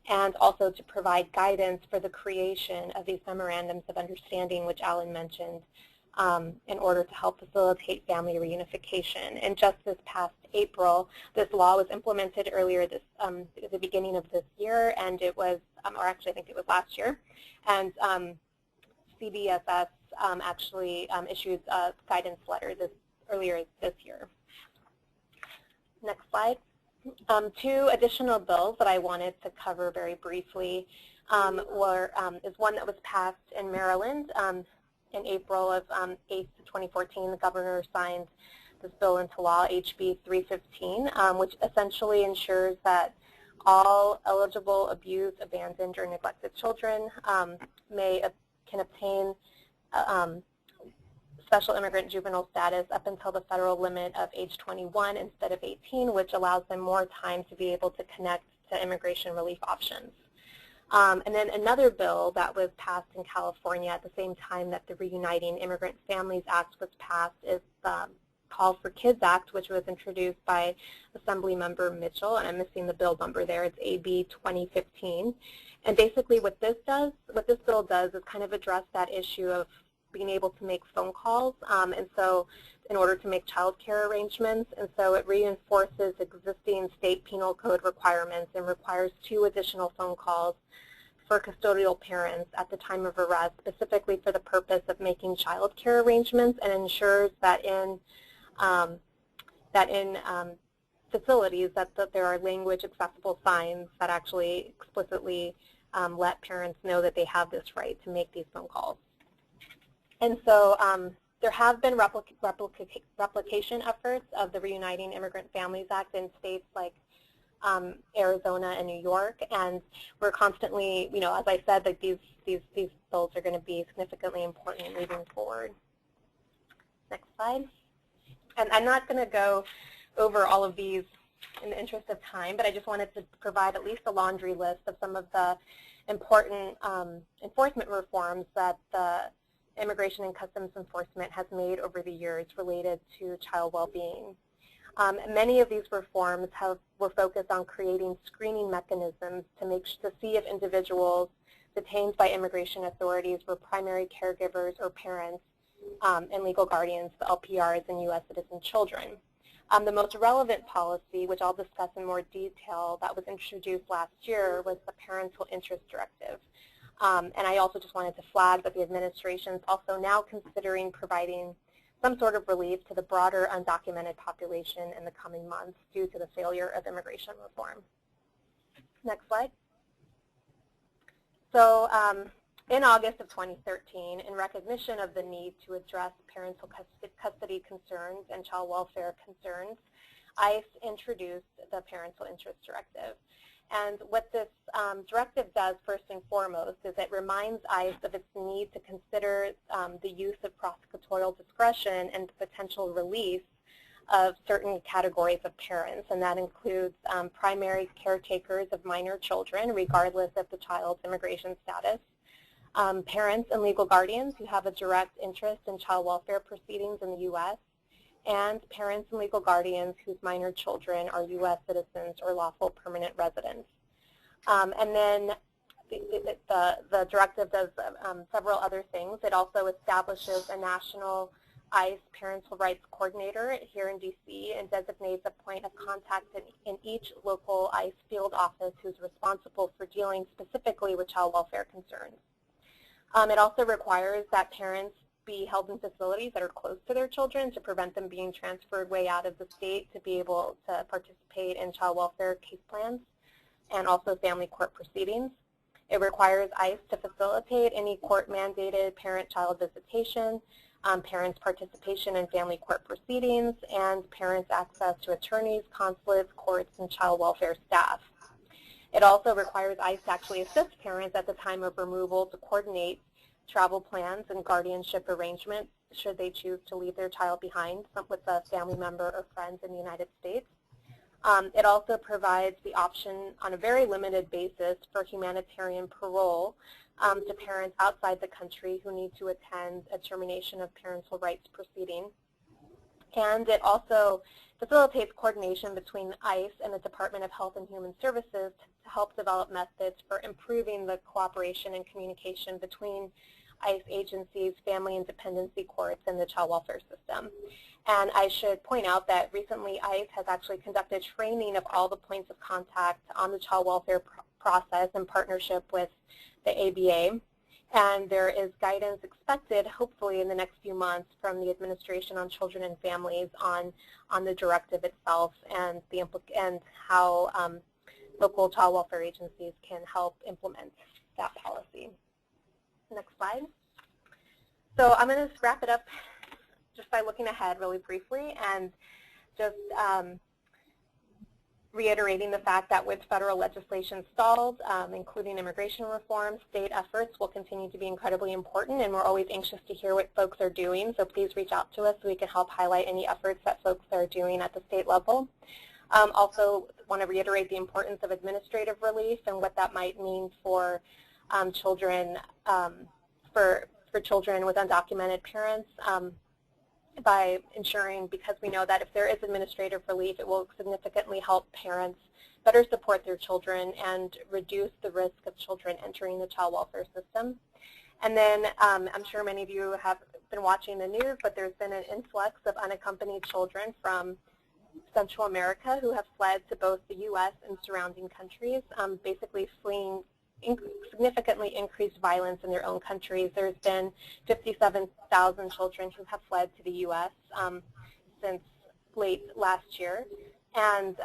[SPEAKER 3] and also to provide guidance for the creation of these memorandums of understanding, which Alan mentioned, in order to help facilitate family reunification. And just this past April, this law was implemented earlier at the beginning of this year, and it was, or actually I think it was last year, and CDSS actually issued a guidance letter earlier this year. Next slide. Two additional bills that I wanted to cover very briefly is one that was passed in Maryland in April of 8th, 2014. The governor signed this bill into law, HB 315, which essentially ensures that all eligible, abused, abandoned, or neglected children can obtain special immigrant juvenile status up until the federal limit of age 21 instead of 18, which allows them more time to be able to connect to immigration relief options. And then another bill that was passed in California at the same time that the Reuniting Immigrant Families Act was passed is the Call for Kids Act, which was introduced by Assemblymember Mitchell, and I'm missing the bill number there. It's AB 2015. And basically what this bill does is kind of address that issue of being able to make phone calls, and so in order to make child care arrangements, and so it reinforces existing state penal code requirements and requires 2 additional phone calls for custodial parents at the time of arrest, specifically for the purpose of making child care arrangements, and ensures that in facilities that there are language accessible signs that actually explicitly let parents know that they have this right to make these phone calls. And so there have been replication efforts of the Reuniting Immigrant Families Act in states like Arizona and New York, and we're constantly, as I said, that these bills are going to be significantly important moving forward. Next slide. And I'm not going to go over all of these in the interest of time, but I just wanted to provide at least a laundry list of some of the important enforcement reforms that the Immigration and Customs Enforcement has made over the years related to child well-being. Many of these reforms were focused on creating screening mechanisms to see if individuals detained by immigration authorities were primary caregivers or parents and legal guardians, the LPRs, and U.S. citizen children. The most relevant policy, which I'll discuss in more detail, that was introduced last year was the Parental Interest Directive. And I also just wanted to flag that the administration is also now considering providing some sort of relief to the broader undocumented population in the coming months due to the failure of immigration reform. Next slide. So in August of 2013, in recognition of the need to address parental custody concerns and child welfare concerns, ICE introduced the Parental Interest Directive. And what this directive does, first and foremost, is it reminds ICE of its need to consider the use of prosecutorial discretion and the potential release of certain categories of parents, and that includes primary caretakers of minor children, regardless of the child's immigration status, parents and legal guardians who have a direct interest in child welfare proceedings in the U.S., and parents and legal guardians whose minor children are U.S. citizens or lawful permanent residents. And then the directive does several other things. It also establishes a national ICE parental rights coordinator here in D.C. and designates a point of contact in each local ICE field office who's responsible for dealing specifically with child welfare concerns. It also requires that parents be held in facilities that are close to their children to prevent them being transferred way out of the state to be able to participate in child welfare case plans and also family court proceedings. It requires ICE to facilitate any court-mandated parent-child visitation, parents' participation in family court proceedings, and parents' access to attorneys, consulates, courts, and child welfare staff. It also requires ICE to actually assist parents at the time of removal to coordinate travel plans and guardianship arrangements should they choose to leave their child behind with a family member or friends in the United States. It also provides the option on a very limited basis for humanitarian parole to parents outside the country who need to attend a termination of parental rights proceeding. And it also facilitates coordination between ICE and the Department of Health and Human Services to help develop methods for improving the cooperation and communication between ICE agencies, family and dependency courts, and the child welfare system. And I should point out that recently ICE has actually conducted training of all the points of contact on the child welfare process in partnership with the ABA. And there is guidance expected, hopefully in the next few months, from the Administration on Children and Families on the directive itself and how local child welfare agencies can help implement that policy. Next slide. So I'm going to wrap it up just by looking ahead really briefly and just reiterating the fact that with federal legislation stalled, including immigration reform, state efforts will continue to be incredibly important, and we're always anxious to hear what folks are doing, so please reach out to us so we can help highlight any efforts that folks are doing at the state level. Also want to reiterate the importance of administrative relief and what that might mean for children, for children with undocumented parents, by ensuring, because we know that if there is administrative relief, it will significantly help parents better support their children and reduce the risk of children entering the child welfare system. And then I'm sure many of you have been watching the news, but there's been an influx of unaccompanied children from Central America who have fled to both the U.S. and surrounding countries, basically fleeing significantly increased violence in their own countries. There's been 57,000 children who have fled to the U.S. Since late last year. And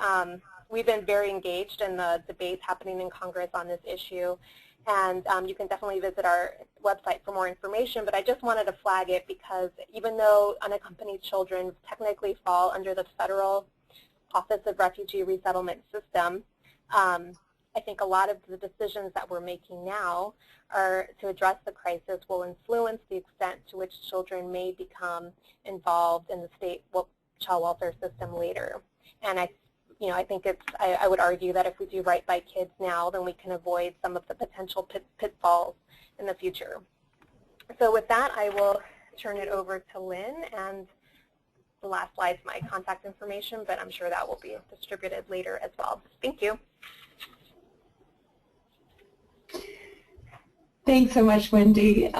[SPEAKER 3] we've been very engaged in the debates happening in Congress on this issue. And you can definitely visit our website for more information, but I just wanted to flag it because even though unaccompanied children technically fall under the Federal Office of Refugee Resettlement System, I think a lot of the decisions that we're making now are to address the crisis will influence the extent to which children may become involved in the state child welfare system later. And I think I would argue that if we do right by kids now, then we can avoid some of the potential pitfalls in the future. So with that, I will turn it over to Lynn, and the last slide is my contact information, but I'm sure that will be distributed later as well. Thank you.
[SPEAKER 4] Thanks so much, Wendy.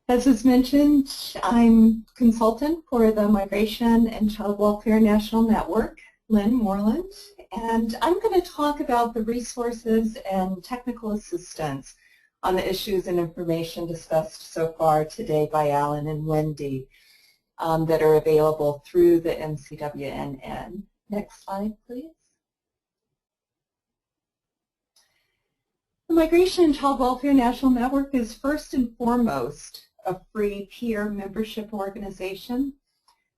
[SPEAKER 4] As was mentioned, I'm consultant for the Migration and Child Welfare National Network, Lynn Moreland, and I'm going to talk about the resources and technical assistance on the issues and information discussed so far today by Alan and Wendy that are available through the MCWNN. Next slide, please. The Migration and Child Welfare National Network is first and foremost a free peer membership organization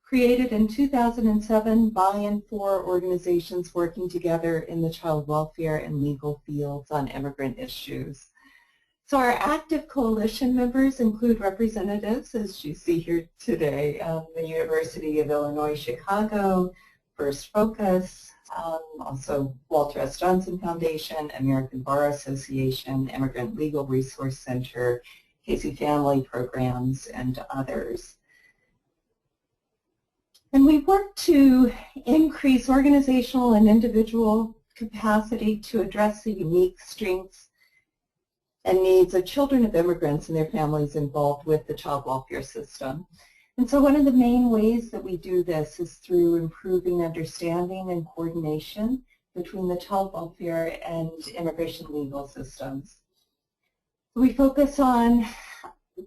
[SPEAKER 4] created in 2007 by and for organizations working together in the child welfare and legal fields on immigrant issues. So our active coalition members include representatives, as you see here today, the University of Illinois Chicago, First Focus, also Walter S. Johnson Foundation, American Bar Association, Immigrant Legal Resource Center, Casey Family Programs, and others. And we work to increase organizational and individual capacity to address the unique strengths and needs of children of immigrants and their families involved with the child welfare system. And so one of the main ways that we do this is through improving understanding and coordination between the child welfare and immigration legal systems. We focus on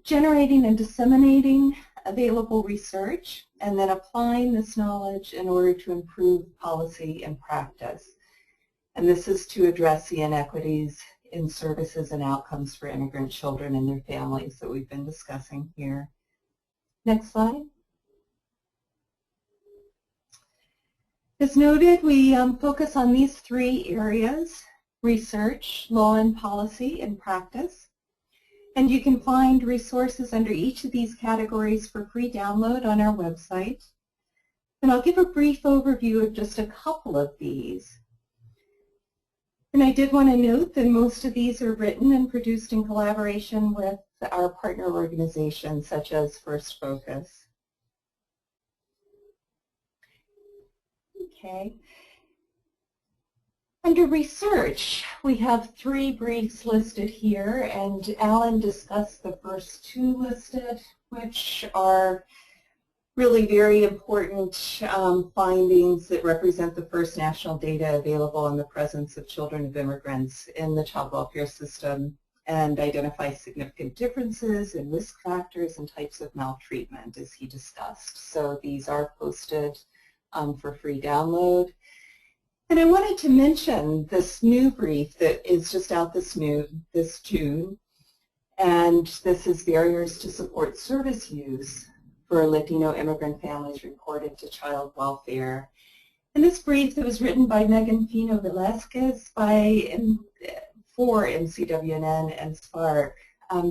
[SPEAKER 4] generating and disseminating available research and then applying this knowledge in order to improve policy and practice. And this is to address the inequities in services and outcomes for immigrant children and their families that we've been discussing here. Next slide. As noted, we focus on these three areas: research, law and policy, and practice. And you can find resources under each of these categories for free download on our website. And I'll give a brief overview of just a couple of these. And I did want to note that most of these are written and produced in collaboration with our partner organizations such as First Focus. Okay. Under research, we have three briefs listed here, and Alan discussed the first two listed, which are really very important findings that represent the first national data available on the presence of children of immigrants in the child welfare system and identify significant differences in risk factors and types of maltreatment, as he discussed. So these are posted for free download. And I wanted to mention this new brief that is just out this June, and this is Barriers to Support Service Use for Latino Immigrant Families Reported to Child Welfare. And this brief that was written by Megan Fino Velasquez for MCWNN and SPARC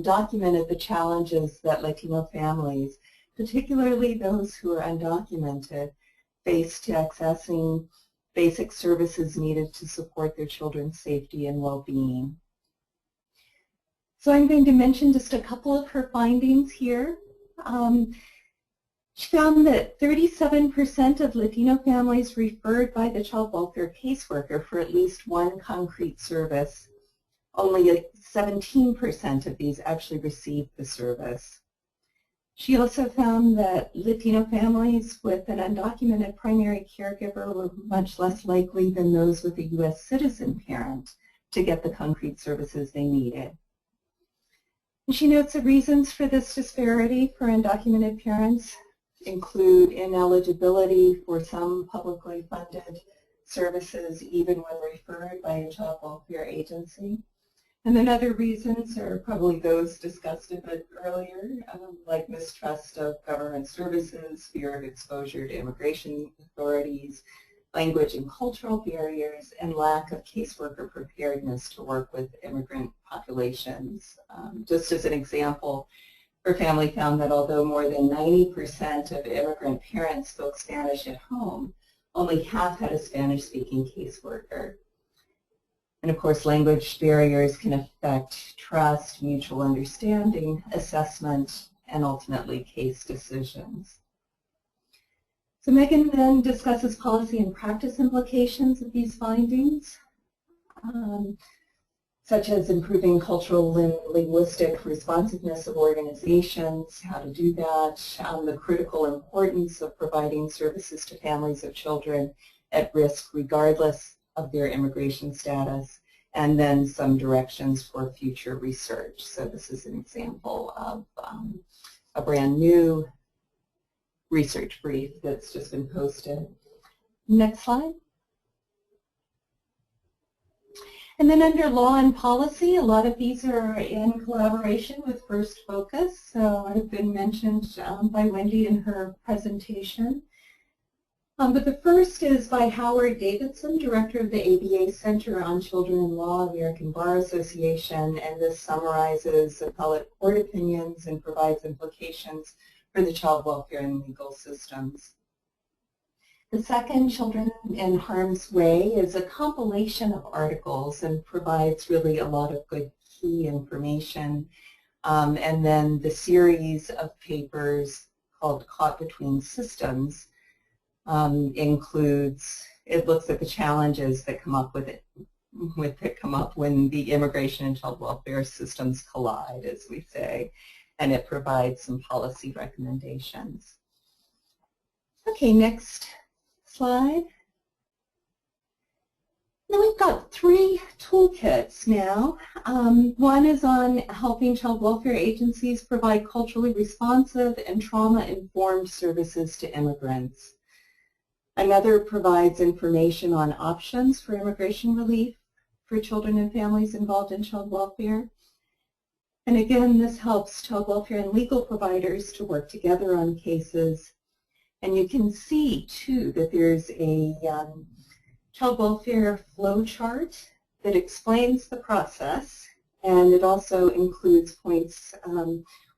[SPEAKER 4] documented the challenges that Latino families, particularly those who are undocumented, face to accessing basic services needed to support their children's safety and well-being. So I'm going to mention just a couple of her findings here. She found that 37% of Latino families referred by the child welfare caseworker for at least one concrete service. Only 17% of these actually received the service. She also found that Latino families with an undocumented primary caregiver were much less likely than those with a U.S. citizen parent to get the concrete services they needed. And she notes the reasons for this disparity for undocumented parents include ineligibility for some publicly funded services even when referred by a child welfare agency. And then other reasons are probably those discussed a bit earlier, like mistrust of government services, fear of exposure to immigration authorities, language and cultural barriers, and lack of caseworker preparedness to work with immigrant populations. Just as an example, her family found that although more than 90% of immigrant parents spoke Spanish at home, only half had a Spanish-speaking caseworker. And of course, language barriers can affect trust, mutual understanding, assessment, and ultimately case decisions. So Megan then discusses policy and practice implications of these findings, such as improving cultural and linguistic responsiveness of organizations, how to do that, the critical importance of providing services to families of children at risk regardless of their immigration status, and then some directions for future research. So this is an example of a brand new research brief that's just been posted. Next slide. And then under law and policy, a lot of these are in collaboration with First Focus. So have been mentioned by Wendy in her presentation. But the first is by Howard Davidson, Director of the ABA Center on Children in Law, American Bar Association, and this summarizes appellate court opinions and provides implications for the child welfare and legal systems. The second, Children in Harm's Way, is a compilation of articles and provides really a lot of good key information. And then the series of papers called Caught Between Systems includes, it looks at the challenges that come up when the immigration and child welfare systems collide, as we say, and it provides some policy recommendations. Okay, next slide. Now we've got three toolkits now. One is on helping child welfare agencies provide culturally responsive and trauma-informed services to immigrants. Another provides information on options for immigration relief for children and families involved in child welfare. And again, this helps child welfare and legal providers to work together on cases. And you can see, too, that there's a child welfare flow chart that explains the process, and it also includes points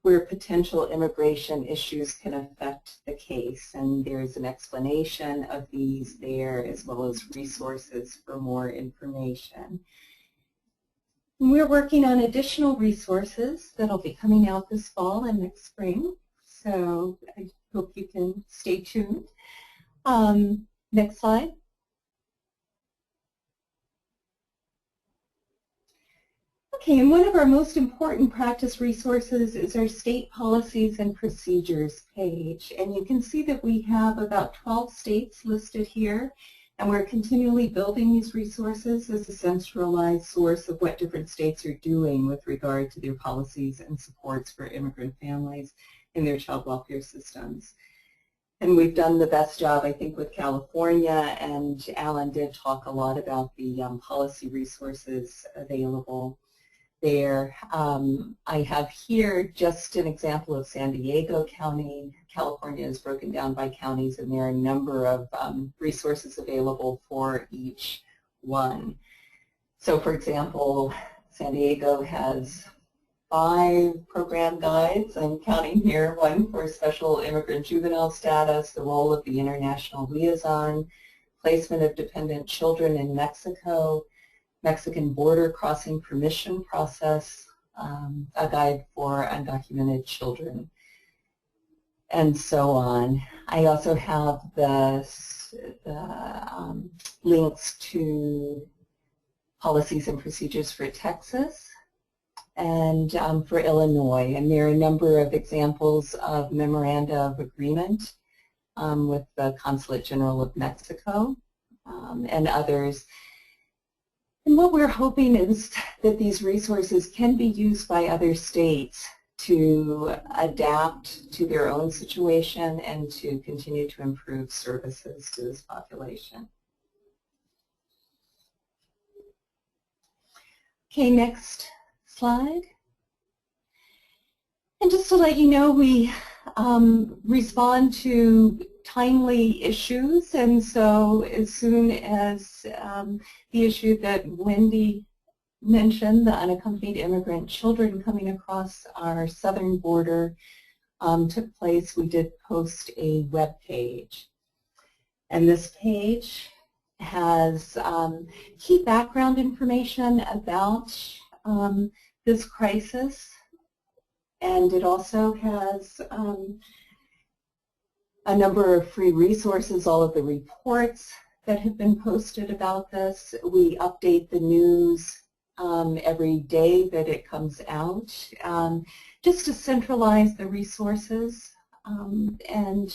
[SPEAKER 4] where potential immigration issues can affect the case. And there's an explanation of these there, as well as resources for more information. And we're working on additional resources that'll be coming out this fall and next spring. So I hope you can stay tuned. Next slide. Okay, and one of our most important practice resources is our state policies and procedures page. And you can see that we have about 12 states listed here, and we're continually building these resources as a centralized source of what different states are doing with regard to their policies and supports for immigrant families in their child welfare systems. And we've done the best job, I think, with California, and Alan did talk a lot about the policy resources available there. I have here just an example of San Diego County. California is broken down by counties, and there are a number of resources available for each one. So, for example, San Diego has 5 program guides. I'm counting here, one for special immigrant juvenile status, the role of the international liaison, placement of dependent children in Mexico, Mexican border crossing permission process, a guide for undocumented children, and so on. I also have the links to policies and procedures for Texas and for Illinois. And there are a number of examples of memoranda of agreement with the Consulate General of Mexico and others. And what we're hoping is that these resources can be used by other states to adapt to their own situation and to continue to improve services to this population. Okay, next slide. And just to let you know, we respond to timely issues, and so as soon as the issue that Wendy mentioned, the unaccompanied immigrant children coming across our southern border, took place, we did post a web page. And this page has key background information about this crisis, and it also has a number of free resources, all of the reports that have been posted about this. We update the news every day that it comes out, just to centralize the resources. And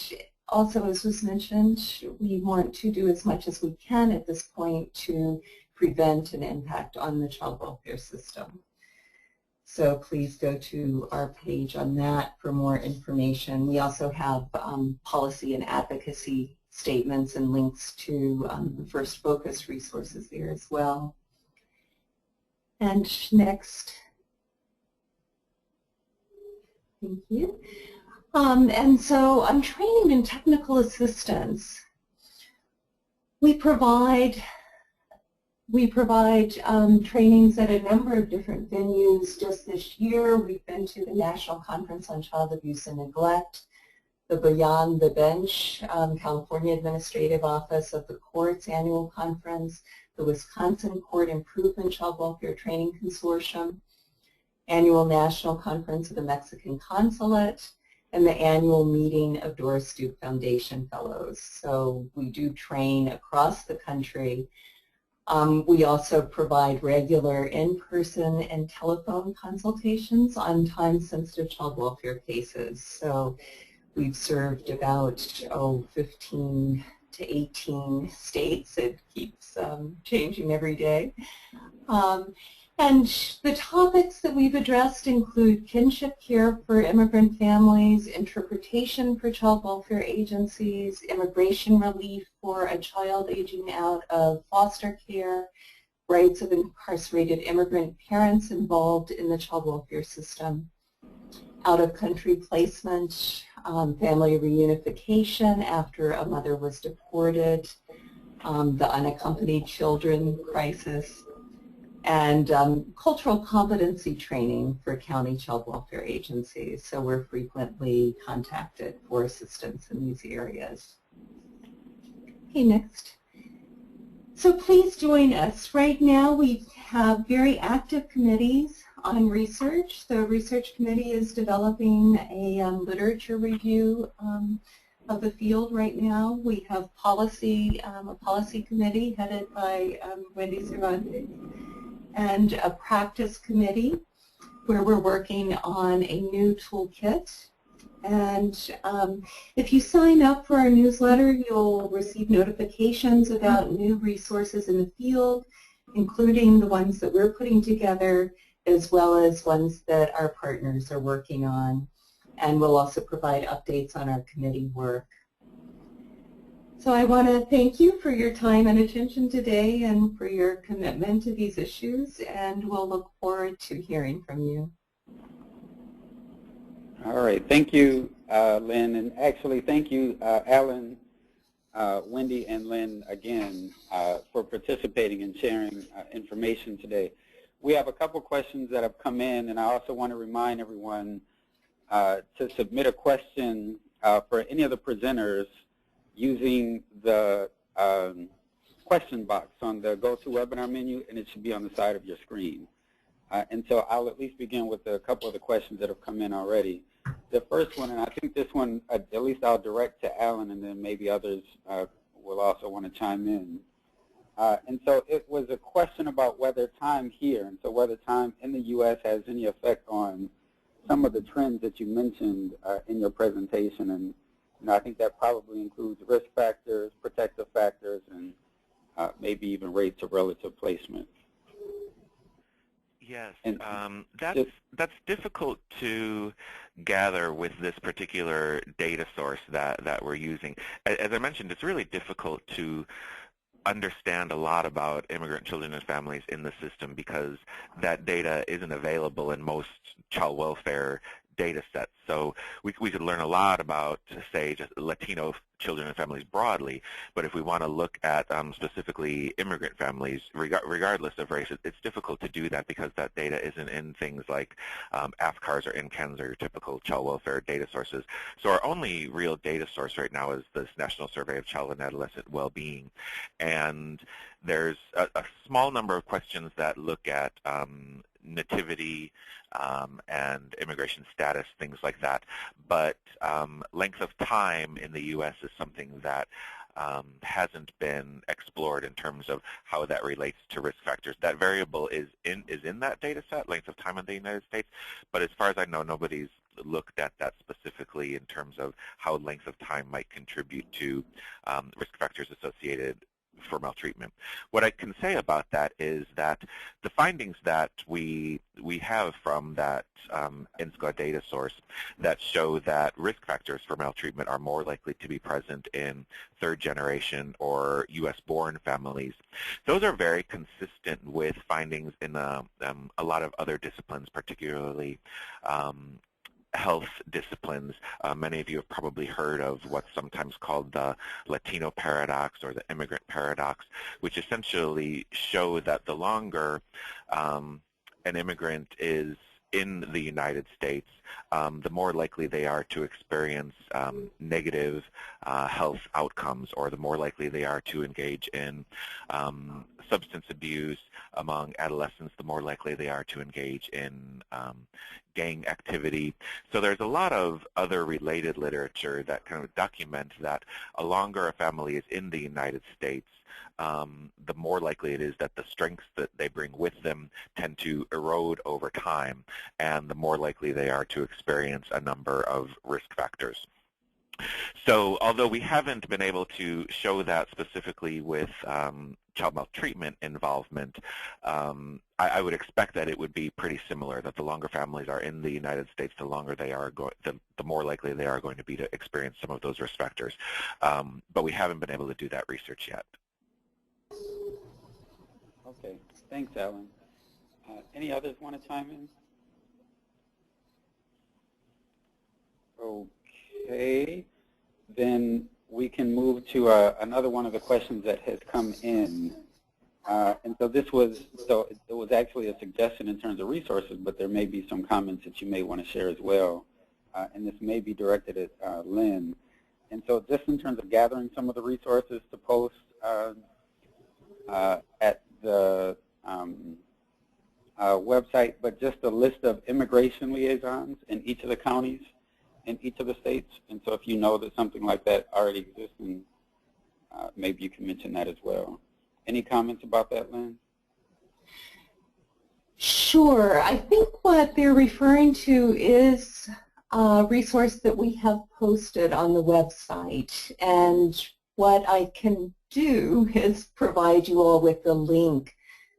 [SPEAKER 4] also, as was mentioned, we want to do as much as we can at this point to prevent an impact on the child welfare system. So please go to our page on that for more information. We also have policy and advocacy statements and links to the First Focus resources there as well. And next. Thank you. And so on training and technical assistance, we provide trainings at a number of different venues. Just this year, we've been to the National Conference on Child Abuse and Neglect, the Beyond the Bench, California Administrative Office of the Courts Annual Conference, the Wisconsin Court Improvement Child Welfare Training Consortium, Annual National Conference of the Mexican Consulate, and the annual meeting of Doris Duke Foundation Fellows. So we do train across the country. We also provide regular in-person and telephone consultations on time-sensitive child welfare cases. So we've served about 15 to 18 states. It keeps changing every day. And the topics that we've addressed include kinship care for immigrant families, interpretation for child welfare agencies, immigration relief for a child aging out of foster care, rights of incarcerated immigrant parents involved in the child welfare system, out-of-country placement, family reunification after a mother was deported, the unaccompanied children crisis, and cultural competency training for county child welfare agencies. So we're frequently contacted for assistance in these areas. Okay, next. So please join us. Right now we have very active committees on research. The research committee is developing a literature review of the field right now. We have policy, a policy committee headed by Wendy Cervantes, and a practice committee where we're working on a new toolkit. And if you sign up for our newsletter, you'll receive notifications about new resources in the field, including the ones that we're putting together, as well as ones that our partners are working on. And we'll also provide updates on our committee work. So I want to thank you for your time and attention today and for your commitment to these issues, and we'll look forward to hearing from you.
[SPEAKER 1] All right, thank you, Lynn, and actually thank you, Alan, Wendy, and Lynn again for participating and sharing information today. We have a couple questions that have come in, and I also want to remind everyone to submit a question for any of the presenters using the question box on the GoToWebinar menu, and it should be on the side of your screen. And so I'll at least begin with a couple of the questions that have come in already. The first one, and I think this one, at least I'll direct to Alan, and then maybe others will also want to chime in. And so it was a question about whether time here, and so whether time in the U.S. has any effect on some of the trends that you mentioned in your presentation. And I think that probably includes risk factors, protective factors, and maybe even rates of relative placement.
[SPEAKER 2] Yes, that's difficult to gather with this particular data source that we're using. As I mentioned, it's really difficult to understand a lot about immigrant children and families in the system because that data isn't available in most child welfare data sets. So we could learn a lot about, say, just Latino children and families broadly, but if we want to look at specifically immigrant families, regardless of race, it's difficult to do that because that data isn't in things like AFCARs or NCANs or your typical child welfare data sources. So our only real data source right now is this National Survey of Child and Adolescent Well-Being. And there's a small number of questions that look at nativity and immigration status, things like that. But length of time in the U.S. is something that hasn't been explored in terms of how that relates to risk factors. That variable is in that data set, length of time in the United States, but as far as I know, nobody's looked at that specifically in terms of how length of time might contribute to risk factors associated for maltreatment. What I can say about that is that the findings that we have from that NSCAW data source that show that risk factors for maltreatment are more likely to be present in third-generation or U.S.-born families, those are very consistent with findings in a lot of other disciplines, particularly health disciplines. Many of you have probably heard of what's sometimes called the Latino paradox or the immigrant paradox, which essentially show that the longer an immigrant is in the United States, the more likely they are to experience negative health outcomes, or the more likely they are to engage in substance abuse among adolescents, the more likely they are to engage in gang activity. So there's a lot of other related literature that kind of documents that a longer a family is in the United States, the more likely it is that the strengths that they bring with them tend to erode over time, and the more likely they are to experience a number of risk factors. So although we haven't been able to show that specifically with child maltreatment involvement, I would expect that it would be pretty similar, that the longer families are in the United States, the longer they are the more likely they are going to be to experience some of those risk factors. But we haven't been able to do that research yet.
[SPEAKER 1] Okay, thanks, Alan. Any others want to chime in? Okay, then we can move to another one of the questions that has come in. And so it was actually a suggestion in terms of resources, but there may be some comments that you may want to share as well. And this may be directed at Lynn. And so just in terms of gathering some of the resources to post at the website, but just a list of immigration liaisons in each of the counties in each of the states. And so if you know that something like that already exists, and maybe you can mention that as well. Any comments about that, Lynn?
[SPEAKER 4] Sure. I think what they're referring to is a resource that we have posted on the website. And what I can do is provide you all with the link,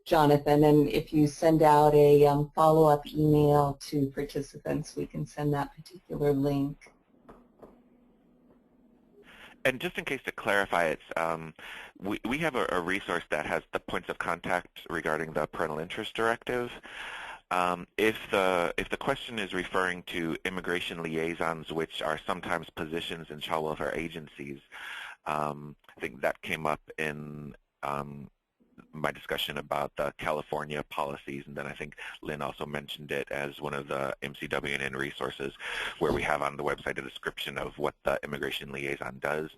[SPEAKER 4] Jonathan, and if you send out a follow-up email to participants, we can send that particular link.
[SPEAKER 2] And just in case to clarify, it's we have a resource that has the points of contact regarding the Parental Interest Directive. If the question is referring to immigration liaisons, which are sometimes positions in child welfare agencies, I think that came up in my discussion about the California policies, and then I think Lynn also mentioned it as one of the MCWNN resources where we have on the website a description of what the immigration liaison does.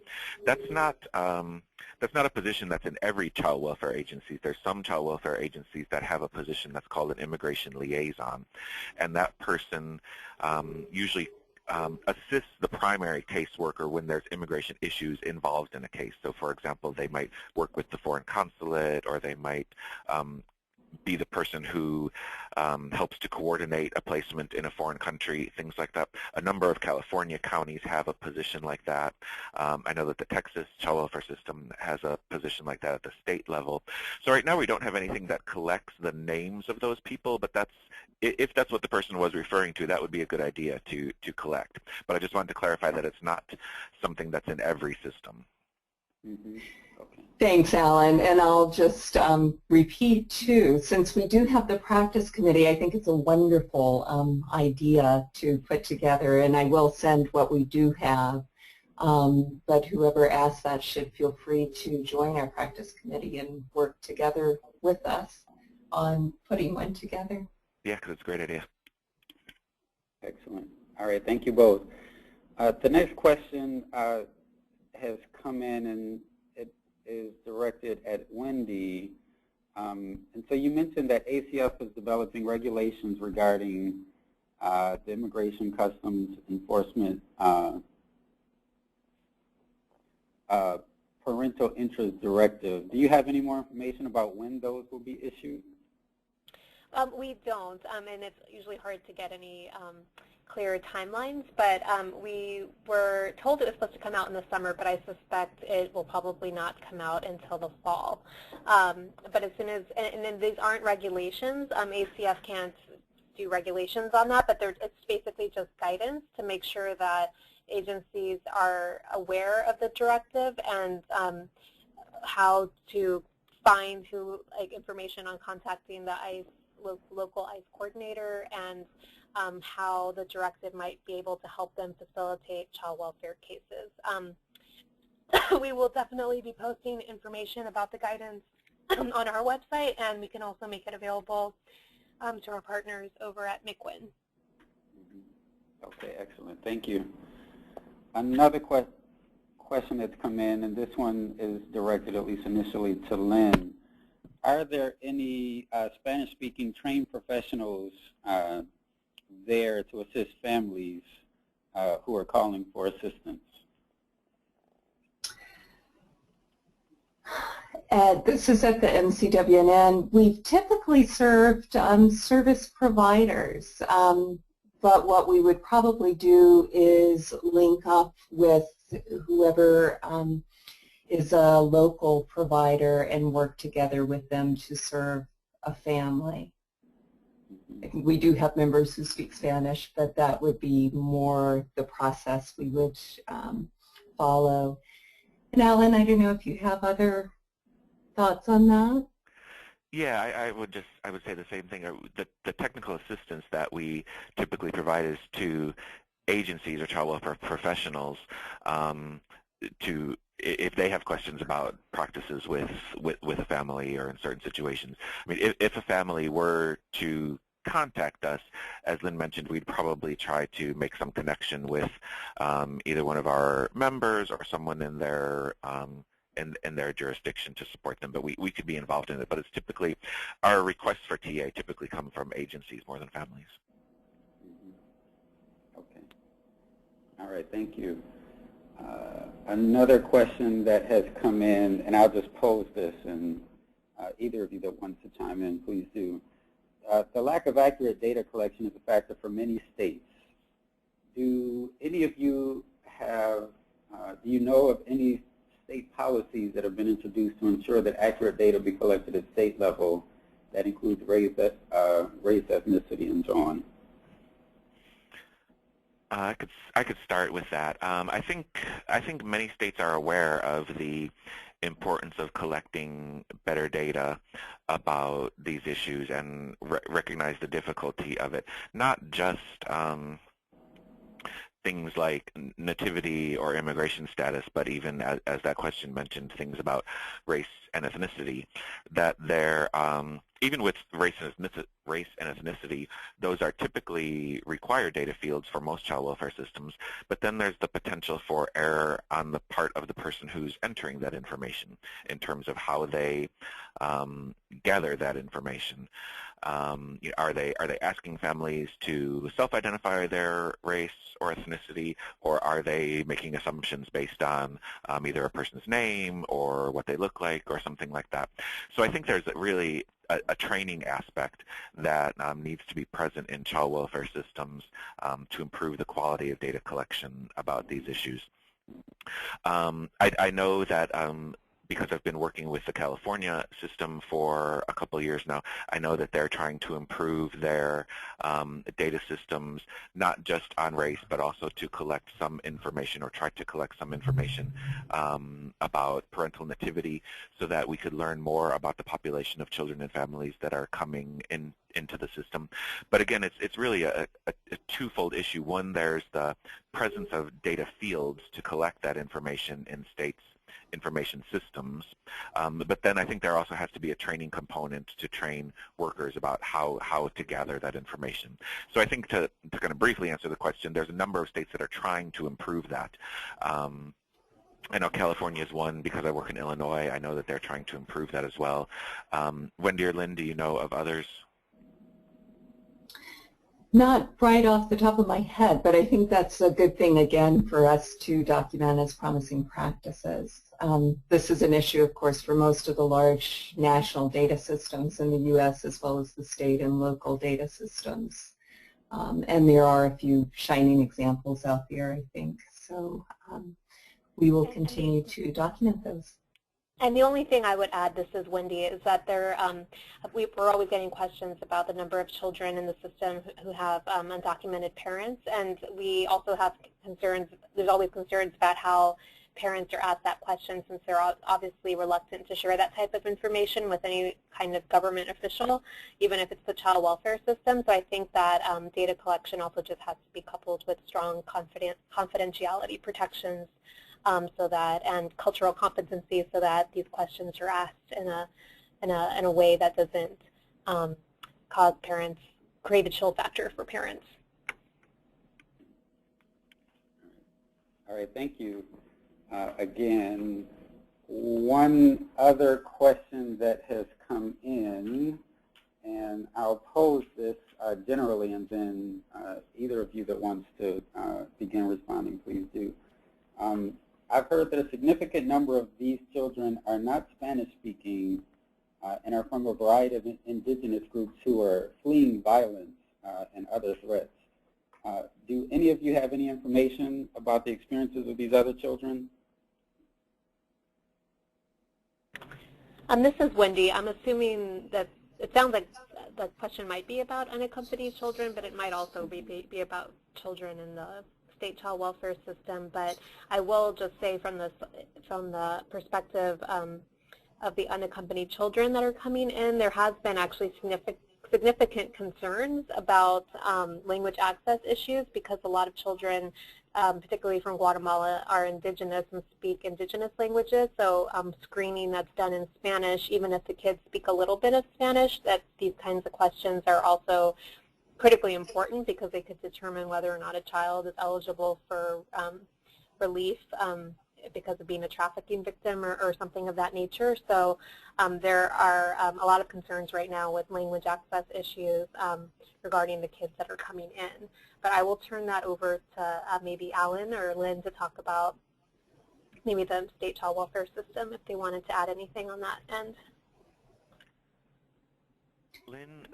[SPEAKER 2] That's not a position that's in every child welfare agency. There's some child welfare agencies that have a position that's called an immigration liaison, and that person usually assists the primary caseworker when there's immigration issues involved in a case. So for example, they might work with the foreign consulate, or they might be the person who helps to coordinate a placement in a foreign country, things like that. A number of California counties have a position like that. I know that the Texas child welfare system has a position like that at the state level. So right now we don't have anything that collects the names of those people, but if that's what the person was referring to, that would be a good idea to collect. But I just wanted to clarify that it's not something that's in every system.
[SPEAKER 1] Mm-hmm. Okay.
[SPEAKER 4] Thanks, Alan. And I'll just repeat, too, since we do have the practice committee, I think it's a wonderful idea to put together, and I will send what we do have. But whoever asks that should feel free to join our practice committee and work together with us on putting one together.
[SPEAKER 2] Yeah, because it's a great idea.
[SPEAKER 1] Excellent. All right, thank you both. The next question has come in, and it is directed at Wendy. And so you mentioned that ACF is developing regulations regarding the Immigration Customs Enforcement Parental Interest Directive. Do you have any more information about when those will be issued?
[SPEAKER 3] We don't, and it's usually hard to get any clear timelines, but we were told it was supposed to come out in the summer, but I suspect it will probably not come out until the fall. But as soon as, and then these aren't regulations, ACF can't do regulations on that, but it's basically just guidance to make sure that agencies are aware of the directive and how to find information on contacting the local ICE coordinator, and how the directive might be able to help them facilitate child welfare cases. We will definitely be posting information about the guidance on our website, and we can also make it available to our partners over at MCWN.
[SPEAKER 1] Okay, excellent. Thank you. Another question that's come in, and this one is directed at least initially to Lynn. Are there any Spanish-speaking trained professionals there to assist families who are calling for assistance?
[SPEAKER 4] This is at the MCWNN. We've typically served service providers, but what we would probably do is link up with whoever is a local provider and work together with them to serve a family. We do have members who speak Spanish, but that would be more the process we would follow. And Alan, I don't know if you have other thoughts on that?
[SPEAKER 2] Yeah, I would say the same thing. The technical assistance that we typically provide is to agencies or child welfare professionals to, if they have questions about practices with a family or in certain situations. I mean, if a family were to contact us, as Lynn mentioned, we'd probably try to make some connection with either one of our members or someone in their jurisdiction to support them, but we could be involved in it. But it's typically, our requests for TA typically come from agencies more than families.
[SPEAKER 1] Okay. All right, thank you. Another question that has come in, and I'll just pose this, and either of you that wants to chime in, please do. The lack of accurate data collection is a factor for many states. Do any of you have, do you know of any state policies that have been introduced to ensure that accurate data be collected at state level that includes race, ethnicity, and so on?
[SPEAKER 2] I could start with that. I think many states are aware of the importance of collecting better data about these issues and recognize the difficulty of it. Not just things like nativity or immigration status, but even as that question mentioned, things about race and ethnicity, that they're, even with race and ethnicity, those are typically required data fields for most child welfare systems, but then there's the potential for error on the part of the person who's entering that information in terms of how they gather that information. Are they asking families to self-identify their race or ethnicity, or are they making assumptions based on either a person's name or what they look like or something like that? So I think there's really a training aspect that needs to be present in child welfare systems to improve the quality of data collection about these issues. I know that because I've been working with the California system for a couple of years now, I know that they're trying to improve their data systems, not just on race, but also to collect some information or try to collect some information about parental nativity so that we could learn more about the population of children and families that are coming into the system. But again, it's really a twofold issue. One, there's the presence of data fields to collect that information in states' information systems, but then I think there also has to be a training component to train workers about how to gather that information. So I think to kind of briefly answer the question, there's a number of states that are trying to improve that. I know California is one because I work in Illinois. I know that they're trying to improve that as well. Wendy or Lynn, do you know of others?
[SPEAKER 4] Not right off the top of my head, but I think that's a good thing, again, for us to document as promising practices. This is an issue, of course, for most of the large national data systems in the U.S. as well as the state and local data systems. And there are a few shining examples out there, I think. So we will continue to document those.
[SPEAKER 3] And the only thing I would add, this is Wendy, is that we're always getting questions about the number of children in the system who have undocumented parents, and we also have concerns, there's always concerns about how parents are asked that question since they're obviously reluctant to share that type of information with any kind of government official, even if it's the child welfare system. So I think that data collection also just has to be coupled with strong confidentiality protections so that, and cultural competency, so that these questions are asked in a way that doesn't cause parents, create a chill factor for parents.
[SPEAKER 1] All right, thank you. Again, one other question that has come in, and I'll pose this generally, and then either of you that wants to begin responding, please do. I've heard that a significant number of these children are not Spanish-speaking and are from a variety of indigenous groups who are fleeing violence and other threats. Do any of you have any information about the experiences of these other children?
[SPEAKER 3] This is Wendy. I'm assuming that it sounds like the question might be about unaccompanied children, but it might also be about children in the state child welfare system. But I will just say from the perspective of the unaccompanied children that are coming in, there has been actually significant concerns about language access issues because a lot of children, particularly from Guatemala, are indigenous and speak indigenous languages. So screening that's done in Spanish, even if the kids speak a little bit of Spanish, that these kinds of questions are also critically important because they could determine whether or not a child is eligible for relief because of being a trafficking victim or something of that nature. So there are a lot of concerns right now with language access issues regarding the kids that are coming in. But I will turn that over to maybe Alan or Lynn to talk about maybe the state child welfare system if they wanted to add anything on that end.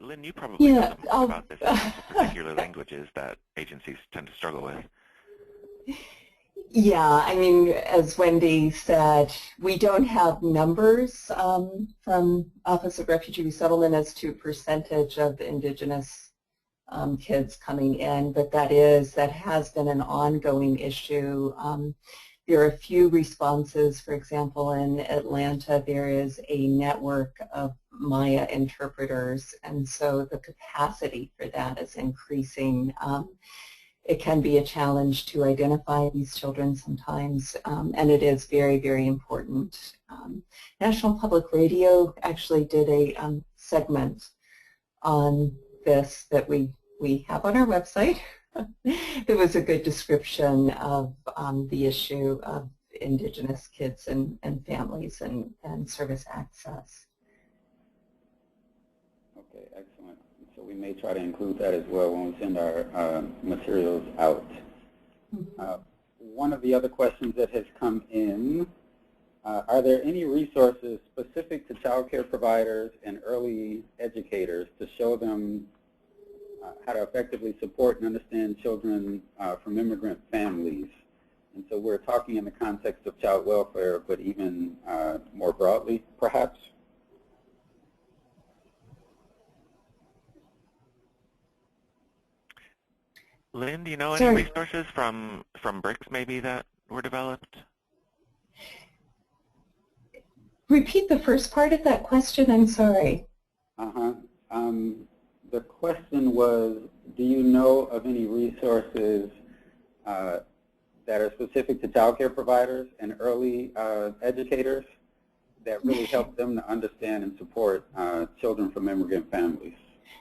[SPEAKER 2] Lynn, you probably know the most about this, particular languages that agencies tend to struggle with.
[SPEAKER 4] Yeah, I mean, as Wendy said, we don't have numbers from Office of Refugee Resettlement as to percentage of indigenous kids coming in, but that has been an ongoing issue. There are a few responses. For example, in Atlanta, there is a network of Maya interpreters, and so the capacity for that is increasing. It can be a challenge to identify these children sometimes, and it is very, very important. National Public Radio actually did a segment on this that we have on our website. It was a good description of the issue of indigenous kids and families and service access.
[SPEAKER 1] Okay, excellent. So we may try to include that as well when we send our materials out. One of the other questions that has come in, are there any resources specific to child care providers and early educators to show them how to effectively support and understand children from immigrant families? And so we're talking in the context of child welfare, but even more broadly, perhaps?
[SPEAKER 2] Lynn, do you know any resources from BRICS maybe that were developed?
[SPEAKER 4] Repeat the first part of that question, I'm sorry.
[SPEAKER 1] The question was, do you know of any resources that are specific to child care providers and early educators that really help them to understand and support children from immigrant families?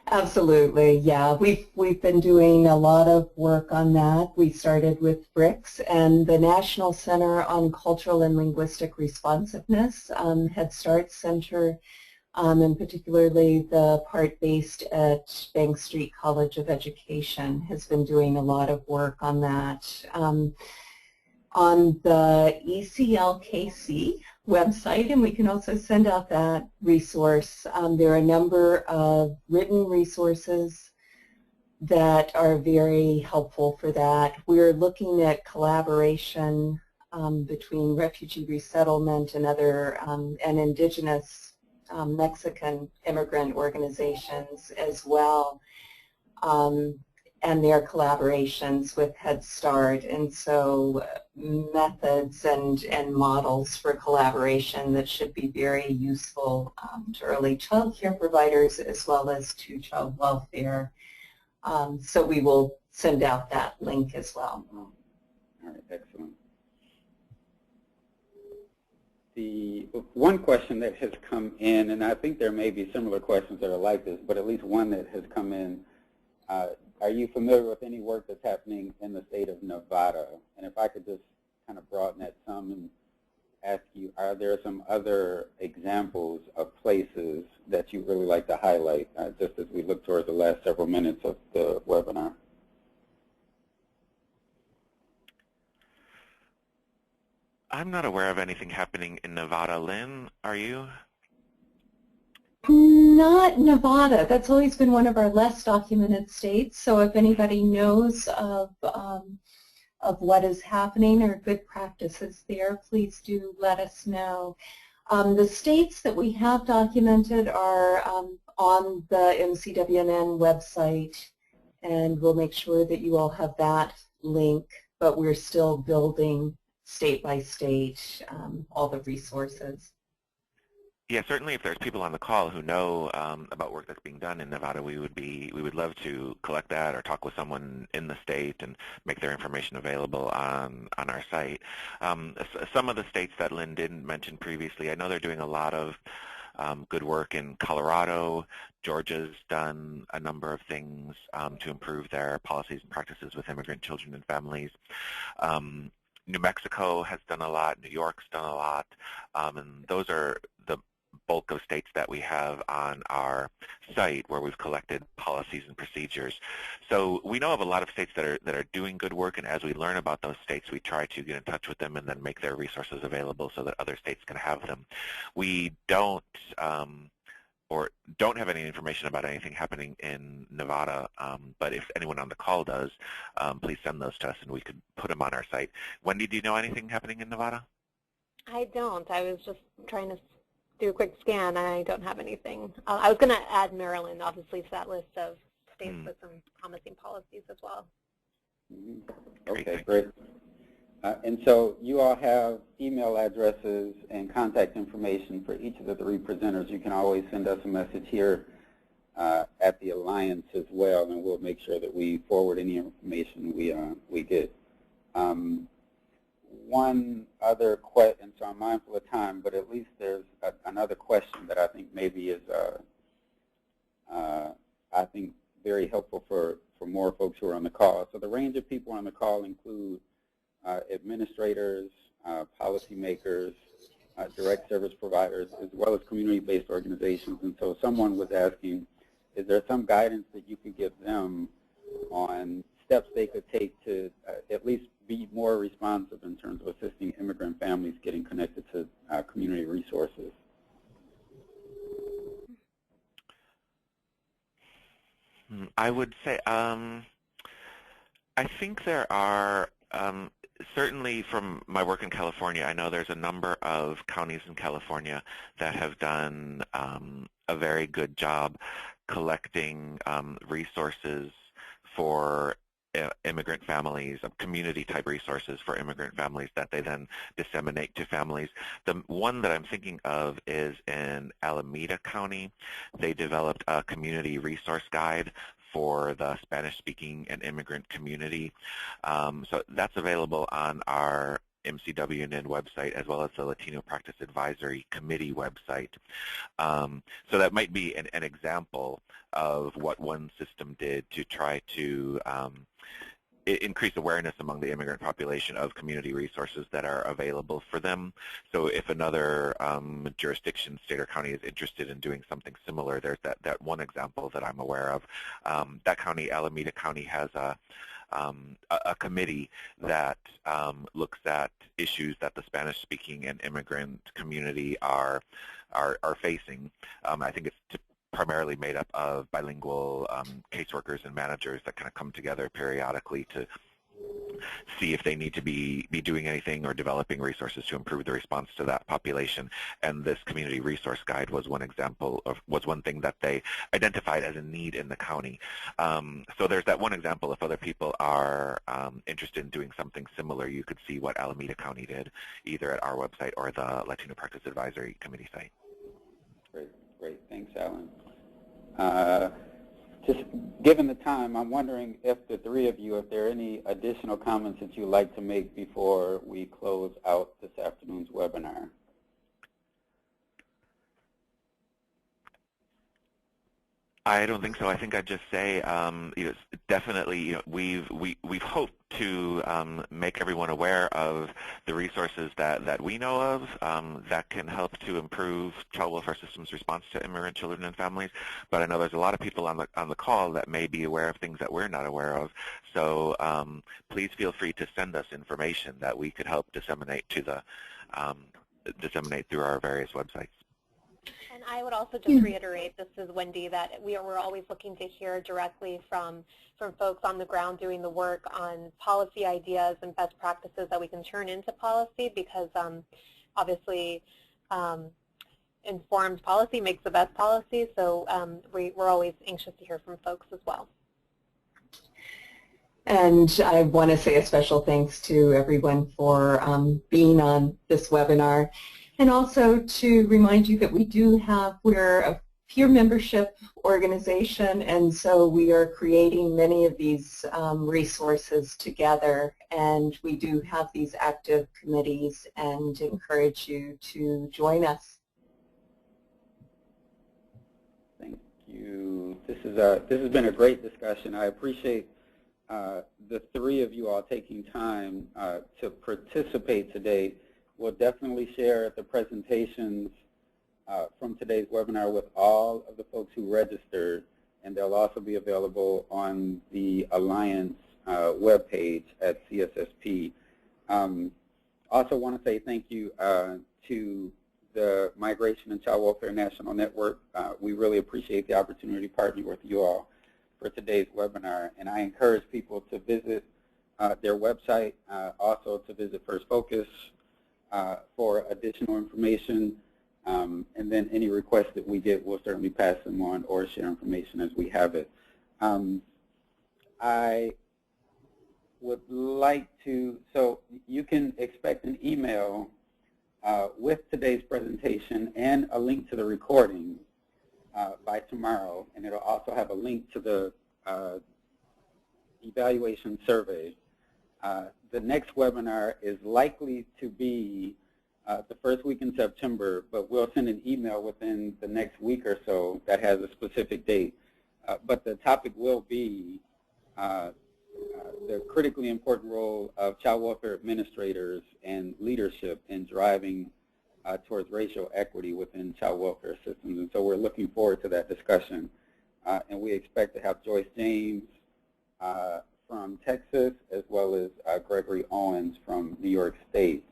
[SPEAKER 4] Absolutely, yeah. We've been doing a lot of work on that. We started with BRICS and the National Center on Cultural and Linguistic Responsiveness, Head Start Center, and particularly the part based at Bank Street College of Education has been doing a lot of work on that. On the ECLKC website, and we can also send out that resource. There are a number of written resources that are very helpful for that. We're looking at collaboration between refugee resettlement and other and indigenous Mexican immigrant organizations as well, and their collaborations with Head Start, and so methods and models for collaboration that should be very useful to early child care providers as well as to child welfare. So we will send out that link as well.
[SPEAKER 1] All right, excellent. The one question that has come in, and I think there may be similar questions that are like this, but at least one that has come in, are you familiar with any work that's happening in the state of Nevada? And if I could just kind of broaden that some and ask you, are there some other examples of places that you really like to highlight, just as we look towards the last several minutes of the webinar?
[SPEAKER 2] I'm not aware of anything happening in Nevada. Lynn, are you?
[SPEAKER 4] Not Nevada. That's always been one of our less documented states. So if anybody knows of what is happening or good practices there, please do let us know. The states that we have documented are on the MCWNN website, and we'll make sure that you all have that link, but we're still building state by state all the resources.
[SPEAKER 2] Yeah, certainly if there's people on the call who know about work that's being done in Nevada, we would love to collect that or talk with someone in the state and make their information available on our site. Some of the states that Lynn didn't mention previously, I know they're doing a lot of good work in Colorado. Georgia's done a number of things to improve their policies and practices with immigrant children and families. New Mexico has done a lot. New York's done a lot. And those are the bulk of states that we have on our site where we've collected policies and procedures. So we know of a lot of states that are doing good work, and as we learn about those states, we try to get in touch with them and then make their resources available so that other states can have them. We don't have any information about anything happening in Nevada, but if anyone on the call does, please send those to us and we could put them on our site. Wendy, do you know anything happening in Nevada?
[SPEAKER 3] I don't. I was just trying to do a quick scan. I don't have anything. I was going to add Maryland, obviously, to that list of states with some promising policies as well.
[SPEAKER 1] Okay, great. And so you all have email addresses and contact information for each of the 3 presenters. You can always send us a message here at the Alliance as well, and we'll make sure that we forward any information we get. One other question, so I'm mindful of time, but at least there's another question that I think maybe is very helpful for more folks who are on the call. So the range of people on the call include administrators, policymakers, direct service providers, as well as community-based organizations. And so someone was asking, is there some guidance that you could give them on steps they could take to at least be more responsive in terms of assisting immigrant families getting connected to community resources?
[SPEAKER 2] I would say, I think there are, certainly from my work in California, I know there's a number of counties in California that have done a very good job collecting resources for immigrant families, community-type resources for immigrant families that they then disseminate to families. The one that I'm thinking of is in Alameda County. They developed a community resource guide for the Spanish-speaking and immigrant community. So that's available on our MCWNN website as well as the Latino Practice Advisory Committee website. So that might be an example of what one system did to try to increase awareness among the immigrant population of community resources that are available for them. So if another jurisdiction, state or county, is interested in doing something similar, there's that one example that I'm aware of. That county, Alameda County, has a committee that looks at issues that the Spanish-speaking and immigrant community are facing. I think it's primarily made up of bilingual caseworkers and managers that kind of come together periodically to see if they need to be doing anything or developing resources to improve the response to that population. And this community resource guide was one example of, was one thing that they identified as a need in the county. So there's that one example. If other people are interested in doing something similar, you could see what Alameda County did, either at our website or the Latino Practice Advisory Committee site.
[SPEAKER 1] Great. Thanks, Alan. Just given the time, I'm wondering if the 3 of you, if there are any additional comments that you'd like to make before we close out this afternoon's webinar.
[SPEAKER 2] I don't think so. I think I'd just say, definitely, we've hoped to make everyone aware of the resources that we know of that can help to improve child welfare system's response to immigrant children and families. But I know there's a lot of people on the call that may be aware of things that we're not aware of. So please feel free to send us information that we could help disseminate to the disseminate through our various websites.
[SPEAKER 3] And I would also just reiterate, this is Wendy, that we're always looking to hear directly from folks on the ground doing the work on policy ideas and best practices that we can turn into policy, because obviously informed policy makes the best policy, so we're always anxious to hear from folks as well.
[SPEAKER 4] And I want to say a special thanks to everyone for being on this webinar. And also to remind you that we're a peer membership organization, and so we are creating many of these resources together, and we do have these active committees and encourage you to join us.
[SPEAKER 1] Thank you. This has been a great discussion. I appreciate the three of you all taking time to participate today. We'll definitely share the presentations from today's webinar with all of the folks who registered, and they'll also be available on the Alliance webpage at CSSP. Also want to say thank you to the Migration and Child Welfare National Network. We really appreciate the opportunity to partner with you all for today's webinar, and I encourage people to visit their website, also to visit First Focus for additional information. And then any requests that we get, we'll certainly pass them on or share information as we have it. I would like to, so you can expect an email with today's presentation and a link to the recording by tomorrow, and it'll also have a link to the evaluation survey. The next webinar is likely to be the first week in September, but we'll send an email within the next week or so that has a specific date. But the topic will be the critically important role of child welfare administrators and leadership in driving towards racial equity within child welfare systems. And so we're looking forward to that discussion. And we expect to have Joyce James from Texas, as well as Gregory Owens from New York State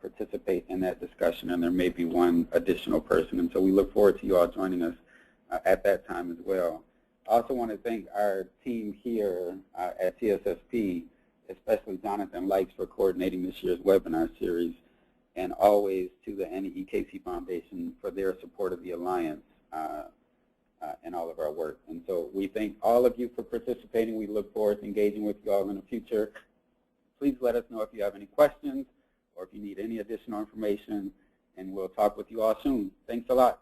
[SPEAKER 1] participate in that discussion, and there may be one additional person. And so we look forward to you all joining us at that time as well. I also want to thank our team here at CSSP, especially Jonathan Likes for coordinating this year's webinar series, and always to the NECAC Foundation for their support of the Alliance and all of our work. And so we thank all of you for participating. We look forward to engaging with you all in the future. Please let us know if you have any questions or if you need any additional information, and we'll talk with you all soon. Thanks a lot.